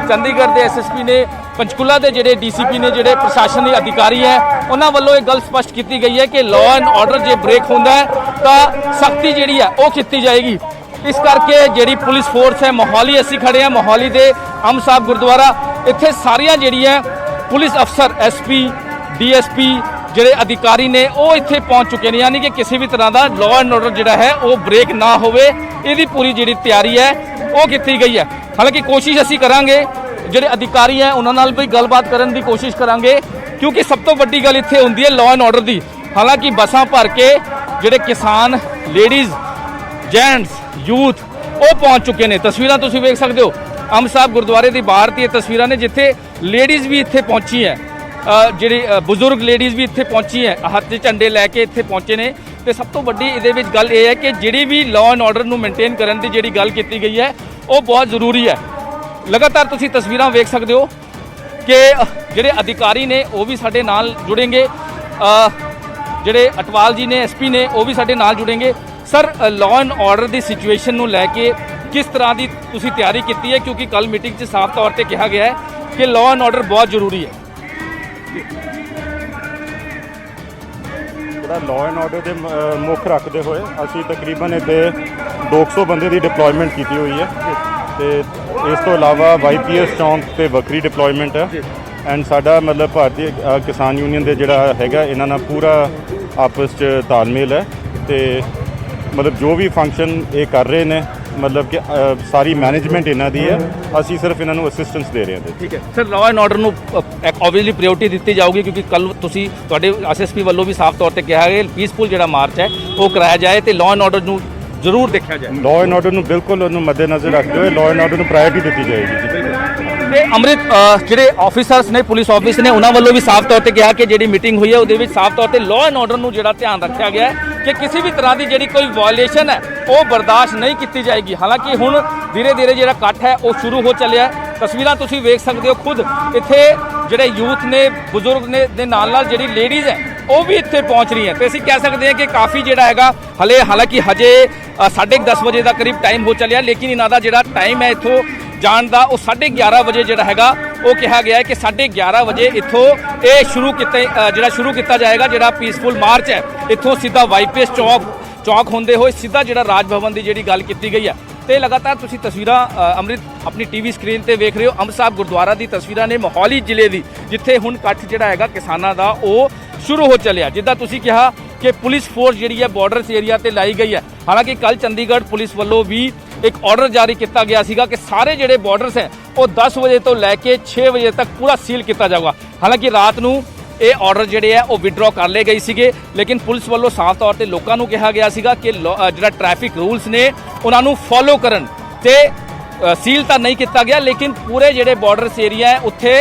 ਚੰਡੀਗੜ੍ਹ ਦੇ ਐਸਐਸਪੀ ਨੇ, ਪੰਚਕੂਲਾ ਦੇ ਜਿਹੜੇ ਡੀਸੀਪੀ ਨੇ, ਜਿਹੜੇ ਪ੍ਰਸ਼ਾਸਨੀ ਅਧਿਕਾਰੀ ਹੈ, ਉਹਨਾਂ ਵੱਲੋਂ ਇਹ ਗੱਲ ਸਪਸ਼ਟ ਕੀਤੀ ਗਈ ਹੈ ਕਿ ਲਾਅ ਐਂਡ ਆਰਡਰ ਜੇ ਬ੍ਰੇਕ ਹੁੰਦਾ ਹੈ ਤਾਂ ਸਖਤੀ ਜਿਹੜੀ ਹੈ ਉਹ ਕੀਤੀ ਜਾਏਗੀ। ਇਸ ਕਰਕੇ ਜਿਹੜੀ ਪੁਲਿਸ ਫੋਰਸ ਹੈ, ਮੋਹਾਲੀ ਅਸੀਂ ਖੜੇ ਹਾਂ, ਮੋਹਾਲੀ ਦੇ ਅੰਬ ਸਾਹਿਬ ਗੁਰਦੁਆਰਾ, ਇੱਥੇ ਸਾਰੀਆਂ ਜਿਹੜੀਆਂ ਪੁਲਿਸ ਅਫਸਰ, ਐਸਪੀ, ਡੀਐਸਪੀ ਜਿਹੜੇ ਅਧਿਕਾਰੀ ਨੇ ਉਹ ਇੱਥੇ ਪਹੁੰਚ ਚੁੱਕੇ ਨੇ, ਯਾਨੀ ਕਿ ਕਿਸੇ ਵੀ ਤਰ੍ਹਾਂ ਦਾ ਲਾਅ ਐਂਡ ਆਰਡਰ ਜਿਹੜਾ ਹੈ ਉਹ ਬ੍ਰੇਕ ਨਾ ਹੋਵੇ, ਇਹਦੀ ਪੂਰੀ ਜਿਹੜੀ ਤਿਆਰੀ ਹੈ ਉਹ ਕੀਤੀ ਗਈ ਹੈ। ਹਾਲਾਂਕਿ ਕੋਸ਼ਿਸ਼ ਅਸੀਂ ਕਰਾਂਗੇ ਜਿਹੜੇ ਅਧਿਕਾਰੀ ਹੈ ਉਹਨਾਂ ਨਾਲ ਵੀ ਗੱਲਬਾਤ ਕਰਨ ਦੀ ਕੋਸ਼ਿਸ਼ ਕਰਾਂਗੇ, ਕਿਉਂਕਿ ਸਭ ਤੋਂ ਵੱਡੀ ਗੱਲ ਇੱਥੇ ਹੁੰਦੀ ਹੈ ਲਾਅ ਐਂਡ ਆਰਡਰ ਦੀ। ਹਾਲਾਂਕਿ ਬੱਸਾਂ ਭਰ ਕੇ ਜਿਹੜੇ ਕਿਸਾਨ, ਲੇਡੀਜ਼, ਜੈਂਟਸ, ਯੂਥ ਉਹ ਪਹੁੰਚ ਚੁੱਕੇ ਨੇ। ਤਸਵੀਰਾਂ ਤੁਸੀਂ ਵੇਖ ਸਕਦੇ ਹੋ ਅੰਬ ਸਾਹਿਬ ਗੁਰਦੁਆਰੇ ਦੀ ਬਾਹਰ ਦੀਆਂ ਤਸਵੀਰਾਂ ਨੇ, ਜਿੱਥੇ ਲੇਡੀਜ਼ ਵੀ ਇੱਥੇ ਪਹੁੰਚੀ ਹੈ, ਜਿਹੜੀ ਬਜ਼ੁਰਗ ਲੇਡੀਜ਼ ਵੀ ਇੱਥੇ ਪਹੁੰਚੀ ਹੈ, ਹੱਥ 'ਚ ਝੰਡੇ ਲੈ ਕੇ ਇੱਥੇ ਪਹੁੰਚੇ ਨੇ। ਤੇ ਸਭ ਤੋਂ ਵੱਡੀ ਇਹਦੇ ਵਿੱਚ ਗੱਲ ਇਹ ਹੈ ਕਿ ਜਿਹੜੀ ਵੀ ਲਾਅ ਐਂਡ ਆਰਡਰ ਨੂੰ ਮੇਨਟੇਨ ਕਰਨ ਦੀ ਜਿਹੜੀ ਗੱਲ ਕੀਤੀ ਗਈ ਹੈ ਉਹ ਬਹੁਤ ਜ਼ਰੂਰੀ ਹੈ। ਲਗਾਤਾਰ ਤੁਸੀਂ ਤਸਵੀਰਾਂ ਵੇਖ ਸਕਦੇ ਹੋ ਕਿ ਜਿਹੜੇ ਅਧਿਕਾਰੀ ਨੇ ਉਹ ਵੀ ਸਾਡੇ ਨਾਲ ਜੁੜेंगे, ਜਿਹੜੇ ਅਟਵਾਲ ਜੀ ਨੇ, ਐਸਪੀ ਨੇ, ਉਹ ਵੀ ਸਾਡੇ ਨਾਲ ਜੁੜेंगे। Sir, law and order the situation ਨੂੰ ਲੈ ਕੇ ਕਿਸ ਤਰ੍ਹਾਂ ਦੀ ਤੁਸੀਂ ਤਿਆਰੀ ਕੀਤੀ ਹੈ, ਕਿਉਂਕਿ ਕੱਲ ਮੀਟਿੰਗ 'ਚ ਸਾਫ਼ ਤੌਰ ਤੇ ਕਿਹਾ ਗਿਆ ਹੈ ਕਿ ਲਾਅ ਐਂਡ ਆਰਡਰ ਬਹੁਤ ਜ਼ਰੂਰੀ ਹੈ। ਲਾਅ ਐਂਡ ਆਰਡਰ ਦੇ ਮੁੱਖ ਰੱਖਦੇ ਹੋਏ ਅਸੀਂ ਤਕਰੀਬਨ ਇੱਥੇ 200 ਬੰਦੇ ਦੀ ਡਿਪਲੋਇਮੈਂਟ ਕੀਤੀ ਹੋਈ ਹੈ ਤੇ ਇਸ ਤੋਂ ਇਲਾਵਾ ਵਾਈਪੀਐਸ ਚੌਂਕ ਤੇ ਵੱਖਰੀ ਡਿਪਲੋਇਮੈਂਟ ਹੈ। ਐਂਡ ਸਾਡਾ ਮਤਲਬ ਭਾਰਤੀ ਕਿਸਾਨ ਯੂਨੀਅਨ ਦੇ ਜਿਹੜਾ ਹੈਗਾ ਇਹਨਾਂ ਨਾਲ ਪੂਰਾ ਆਪਸ 'ਚ ਤਾਲਮੇਲ ਹੈ ਤੇ ਮਤਲਬ ਜੋ ਵੀ ਫੰਕਸ਼ਨ ਇਹ ਕਰ ਰਹੇ ਨੇ ਮਤਲਬ ਕਿ ਸਾਰੀ ਮੈਨੇਜਮੈਂਟ ਇਹਨਾਂ ਦੀ ਹੈ, ਅਸੀਂ ਸਿਰਫ ਇਹਨਾਂ ਨੂੰ ਅਸਿਸਟੈਂਸ ਦੇ ਰਹੇ ਹਾਂ। ਠੀਕ ਹੈ ਸਰ, ਲਾਅ ਐਂਡ ਆਰਡਰ ਨੂੰ ਆਬਵੀਅਸਲੀ ਪ੍ਰਾਇੋਰਟੀ ਦਿੱਤੀ ਜਾਊਗੀ, ਕਿਉਂਕਿ ਕੱਲ ਤੁਸੀਂ ਤੁਹਾਡੇ ਐਸਐਸਪੀ ਵੱਲੋਂ ਵੀ ਸਾਫ਼ ਤੌਰ ਤੇ ਕਿਹਾ ਗਿਆ ਪੀਸਫੁਲ ਜਿਹੜਾ ਮਾਰਚ ਹੈ ਉਹ ਕਰਾਇਆ ਜਾਏ ਤੇ ਲਾਅ ਐਂਡ ਆਰਡਰ ਨੂੰ ਜ਼ਰੂਰ ਦੇਖਿਆ ਜਾਏ। ਲਾਅ ਐਂਡ ਆਰਡਰ ਨੂੰ ਬਿਲਕੁਲ ਉਹਨੂੰ ਮੱਦੇਨਜ਼ਰ ਰੱਖਦੇ ਹੋਏ ਲਾਅ ਐਂਡ ਆਰਡਰ ਨੂੰ ਪ੍ਰਾਇੋਰਟੀ ਦਿੱਤੀ ਜਾਏਗੀ ਜੀ। ਤੇ ਅੰਮ੍ਰਿਤ, ਜਿਹੜੇ ਆਫੀਸਰਸ ਨੇ, ਪੁਲਿਸ ਆਫਿਸ ਨੇ, ਉਹਨਾਂ ਵੱਲੋਂ ਵੀ ਸਾਫ਼ ਤੌਰ ਤੇ ਕਿਹਾ ਕਿ ਜਿਹੜੀ ਮੀਟਿੰਗ ਹੋਈ ਹੈ ਉਹਦੇ ਵਿੱਚ ਸਾਫ਼ ਤੌਰ ਤੇ ਲਾਅ ਐਂਡ ਆਰਡਰ ਨੂੰ ਜਿਹੜਾ ਧਿਆਨ ਰੱਖਿਆ ਗਿਆ ਹੈ ਕਿ ਕਿਸੇ ਵੀ ਤਰ੍ਹਾਂ ਦੀ ਜਿਹੜੀ ਕੋਈ ਵਾਇਓਲੇਸ਼ਨ ਹੈ ਉਹ ਬਰਦਾਸ਼ਤ ਨਹੀਂ ਕੀਤੀ ਜਾਏਗੀ। ਹਾਲਾਂਕਿ ਹੁਣ ਧੀਰੇ ਧੀਰੇ ਜਿਹੜਾ ਇਕੱਠ ਹੈ ਉਹ ਸ਼ੁਰੂ ਹੋ ਚੱਲਿਆ ਹੈ। ਤਸਵੀਰਾਂ ਤੁਸੀਂ ਵੇਖ ਸਕਦੇ ਹੋ ਖੁਦ, ਇੱਥੇ ਜਿਹੜੇ ਯੂਥ ਨੇ, ਬਜ਼ੁਰਗ ਨੇ ਦੇ ਨਾਲ ਜਿਹੜੀ ਲੇਡੀਜ਼ ਹੈ ਉਹ ਵੀ ਇੱਥੇ ਪਹੁੰਚ ਰਹੀ ਹੈ ਤੇ ਅਸੀਂ ਕਹਿ ਸਕਦੇ ਹਾਂ ਕਿ ਕਾਫੀ ਜਿਹੜਾ ਹੈਗਾ ਹਾਲਾਂਕਿ ਹਜੇ 10:30 ਵਜੇ ਦਾ ਕਰੀਬ ਟਾਈਮ ਹੋ ਚੱਲਿਆ, ਲੇਕਿਨ ਇਹਨਾਂ ਦਾ ਜਿਹੜਾ ਟਾਈਮ ਹੈ ਇੱਥੋਂ ਜਾਣ ਦਾ ਉਹ 11:30 ਵਜੇ ਜਿਹੜਾ ਹੈਗਾ ਉਹ ਕਿਹਾ ਗਿਆ ਹੈ ਕਿ 11:30 ਵਜੇ ਇੱਥੋਂ ਇਹ ਸ਼ੁਰੂ ਕੀਤਾ ਜਾਏਗਾ ਜਿਹੜਾ ਪੀਸਫੁਲ ਮਾਰਚ ਹੈ। ਇੱਥੋਂ ਸਿੱਧਾ ਵਾਈਪੀਐਸ ਚੌਕ ਹੁੰਦੇ ਹੋਏ ਸਿੱਧਾ ਜਿਹੜਾ ਰਾਜ ਭਵਨ ਦੀ ਜਿਹੜੀ ਗੱਲ ਕੀਤੀ ਗਈ ਹੈ। ਤੇ ਲਗਾਤਾਰ ਤੁਸੀਂ ਤਸਵੀਰਾਂ ਅੰਮ੍ਰਿਤ ਆਪਣੀ ਟੀਵੀ ਸਕਰੀਨ ਤੇ ਵੇਖ ਰਹੇ ਹੋ। ਅੰਬ ਸਾਹਿਬ ਗੁਰਦੁਆਰਾ ਦੀ ਤਸਵੀਰਾਂ ਨੇ ਮੋਹਾਲੀ ਜ਼ਿਲ੍ਹੇ ਦੀ, ਜਿੱਥੇ ਹੁਣ ਇਕੱਠ ਜਿਹੜਾ ਹੈਗਾ ਕਿਸਾਨਾਂ ਦਾ ਉਹ ਸ਼ੁਰੂ ਹੋ ਚੱਲਿਆ। ਜਿੱਦਾਂ ਤੁਸੀਂ ਕਿਹਾ ਕਿ ਪੁਲਿਸ ਫੋਰਸ ਜਿਹੜੀ ਹੈ ਬਾਰਡਰਸ ਏਰੀਆ ਤੇ ਲਾਈ ਗਈ ਹੈ। ਹਾਲਾਂਕਿ ਕੱਲ ਚੰਡੀਗੜ੍ਹ ਪੁਲਿਸ ਵੱਲੋਂ ਵੀ ਇੱਕ ਆਰਡਰ ਜਾਰੀ ਕੀਤਾ ਗਿਆ ਸੀਗਾ ਕਿ ਸਾਰੇ ਜਿਹੜੇ ਬਾਰਡਰਸ ਹੈ ਉਹ 10 ਵਜੇ ਤੋਂ ਲੈ ਕੇ 6 ਵਜੇ ਤੱਕ ਪੂਰਾ ਸੀਲ ਕੀਤਾ ਜਾਊਗਾ। ਹਾਲਾਂਕਿ ਰਾਤ ਨੂੰ ਇਹ ਆਰਡਰ ਜਿਹੜੇ ਹੈ ਉਹ ਵਿਡਰਾਅ ਕਰ ਲਏ ਗਏ ਸੀਗੇ, ਲੇਕਿਨ ਪੁਲਿਸ ਵੱਲੋਂ ਸਾਫ਼ ਤੌਰ ਤੇ ਲੋਕਾਂ ਨੂੰ ਕਿਹਾ ਗਿਆ ਸੀਗਾ ਕਿ ਜਿਹੜਾ ਟ੍ਰੈਫਿਕ ਰੂਲਸ ਨੇ ਉਹਨਾਂ ਨੂੰ ਫੋਲੋ ਕਰਨ ਤੇ ਸੀਲ ਤਾਂ ਨਹੀਂ ਕੀਤਾ ਗਿਆ, ਲੇਕਿਨ ਪੂਰੇ ਜਿਹੜੇ ਬਾਰਡਰਸ ਏਰੀਆ ਹੈ ਉੱਥੇ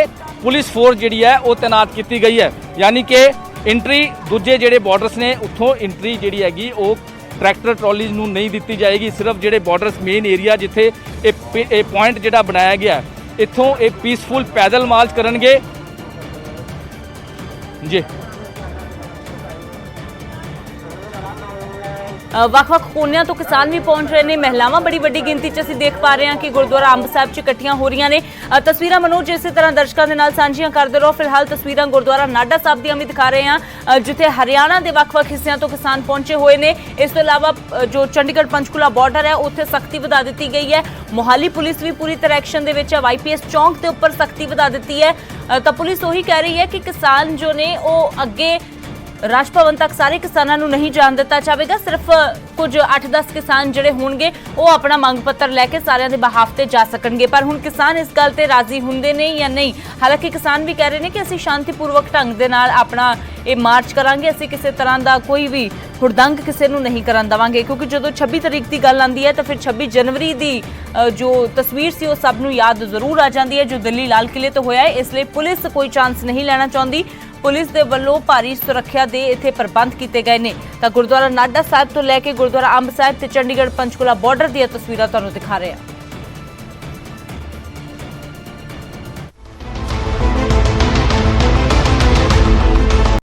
ਪੁਲਿਸ ਫੋਰਸ ਜਿਹੜੀ ਹੈ ਉਹ ਤੈਨਾਤ ਕੀਤੀ ਗਈ ਹੈ। ਯਾਨੀ ਕਿ ਐਂਟਰੀ ਦੂਜੇ ਜਿਹੜੇ ਬਾਰਡਰਸ ਨੇ ਉੱਥੋਂ ਐਂਟਰੀ ਜਿਹੜੀ ਹੈਗੀ ਉਹ ਟਰੈਕਟਰ ਟਰਾਲੀਜ਼ ਨੂੰ ਨਹੀਂ ਦਿੱਤੀ ਜਾਏਗੀ। ਸਿਰਫ ਜਿਹੜੇ ਬਾਰਡਰਸ ਮੇਨ ਏਰੀਆ ਜਿੱਥੇ ਇਹ ਪੁਆਇੰਟ ਜਿਹੜਾ ਬਣਾਇਆ ਗਿਆ ਇੱਥੋਂ ਇਹ ਪੀਸਫੁਲ ਪੈਦਲ ਮਾਰਚ ਕਰਨਗੇ ਜੀ। ਵੱਖ-ਵੱਖ ਕੋਨਿਆਂ ਤੋਂ ਕਿਸਾਨ ਵੀ ਪਹੁੰਚ ਰਹੇ ਨੇ, ਮਹਿਲਾਵਾਂ ਬੜੀ ਵੱਡੀ ਗਿਣਤੀ 'ਚ ਅਸੀਂ ਦੇਖ ਪਾ ਰਹੇ ਹਾਂ ਕਿ ਗੁਰਦੁਆਰਾ ਅੰਬ ਸਾਹਿਬ 'ਚ ਇਕੱਠੀਆਂ ਹੋ ਰਹੀਆਂ ਨੇ। ਤਸਵੀਰਾਂ ਮਨੋਜ ਇਸੇ ਤਰ੍ਹਾਂ ਦਰਸ਼ਕਾਂ ਦੇ ਨਾਲ ਸਾਂਝੀਆਂ ਕਰਦੇ ਰਹੋ। ਫਿਲਹਾਲ ਤਸਵੀਰਾਂ ਗੁਰਦੁਆਰਾ ਨਾਢਾ ਸਾਹਿਬ ਦੀਆਂ ਵੀ ਦਿਖਾ ਰਹੇ ਹਾਂ ਜਿੱਥੇ ਹਰਿਆਣਾ ਦੇ ਵੱਖ-ਵੱਖ ਹਿੱਸਿਆਂ ਤੋਂ ਕਿਸਾਨ ਪਹੁੰਚੇ ਹੋਏ ਨੇ। ਇਸ ਤੋਂ ਇਲਾਵਾ ਜੋ ਚੰਡੀਗੜ੍ਹ ਪੰਚਕੂਲਾ ਬਾਰਡਰ ਹੈ ਉੱਥੇ ਸਖਤੀ ਵਧਾ ਦਿੱਤੀ ਗਈ ਹੈ। ਮੋਹਾਲੀ ਪੁਲਿਸ ਵੀ ਪੂਰੀ ਤਰ੍ਹਾਂ ਐਕਸ਼ਨ ਦੇ ਵਿੱਚ ਹੈ। YPS ਚੌਂਕ ਦੇ ਉੱਪਰ ਸਖਤੀ ਵਧਾ ਦਿੱਤੀ ਹੈ। ਤਾਂ ਪੁਲਿਸ ਉਹੀ ਕਹਿ ਰਹੀ ਹੈ ਕਿ ਕਿਸਾਨ ਜੋ ਨੇ ਉਹ ਅੱਗੇ ਰਾਜ ਭਵਨ ਤੱਕ ਸਾਰੇ ਕਿਸਾਨਾਂ ਨੂੰ ਨਹੀਂ ਜਾਣ ਦਿੱਤਾ ਜਾਵੇਗਾ। ਸਿਰਫ ਕੁਝ 8-10 ਕਿਸਾਨ ਜਿਹੜੇ ਹੋਣਗੇ ਉਹ ਆਪਣਾ ਮੰਗ ਪੱਤਰ ਲੈ ਕੇ ਸਾਰਿਆਂ ਦੇ ਬਿਹਾਫ ਤੇ ਜਾ ਸਕਣਗੇ। ਪਰ ਹੁਣ ਕਿਸਾਨ ਇਸ ਗੱਲ ਤੇ ਰਾਜ਼ੀ ਹੁੰਦੇ ਨੇ ਜਾਂ ਨਹੀਂ? ਹਾਲਾਂਕਿ ਕਿਸਾਨ ਵੀ ਕਹਿ ਰਹੇ ਨੇ ਕਿ ਅਸੀਂ ਸ਼ਾਂਤੀਪੂਰਵਕ ਢੰਗ ਦੇ ਨਾਲ ਆਪਣਾ ਇਹ ਮਾਰਚ ਕਰਾਂਗੇ, ਅਸੀਂ ਕਿਸੇ ਤਰ੍ਹਾਂ ਦਾ ਕੋਈ ਵੀ ਹੁੜਦੰਗ ਕਿਸੇ ਨੂੰ ਨਹੀਂ ਕਰਨ ਦੇਵਾਂਗੇ, ਕਿਉਂਕਿ ਜਦੋਂ 26 ਤਰੀਕ ਦੀ ਗੱਲ ਆਉਂਦੀ ਹੈ ਤਾਂ ਫਿਰ 26 ਜਨਵਰੀ ਦੀ ਜੋ ਤਸਵੀਰ ਸੀ ਉਹ ਸਭ ਨੂੰ ਯਾਦ ਜ਼ਰੂਰ ਆ ਜਾਂਦੀ ਹੈ ਜੋ ਦਿੱਲੀ ਲਾਲ ਕਿਲੇ ਤੋਂ ਹੋਇਆ ਹੈ। ਇਸ ਲਈ ਪੁਲਿਸ ਕੋਈ ਚਾਂਸ ਨਹੀਂ ਲੈਣਾ ਚਾਹੁੰਦੀ। ਪੁਲਿਸ ਦੇ ਵੱਲੋਂ ਭਾਰੀ ਸੁਰੱਖਿਆ ਦੇ ਇੱਥੇ ਪ੍ਰਬੰਧ ਕੀਤੇ ਗਏ ਨੇ। ਤਾਂ ਗੁਰਦੁਆਰਾ ਨਾਢਾ ਸਾਹਿਬ ਤੋਂ ਲੈ ਕੇ ਗੁਰਦੁਆਰਾ ਅੰਬ ਸਾਹਿਬ ਤੇ ਚੰਡੀਗੜ੍ਹ ਪੰਚਕੂਲਾ ਬਾਰਡਰ ਦੀਆਂ ਤਸਵੀਰਾਂ ਤੁਹਾਨੂੰ ਦਿਖਾ ਰਹੇ ਹਾਂ।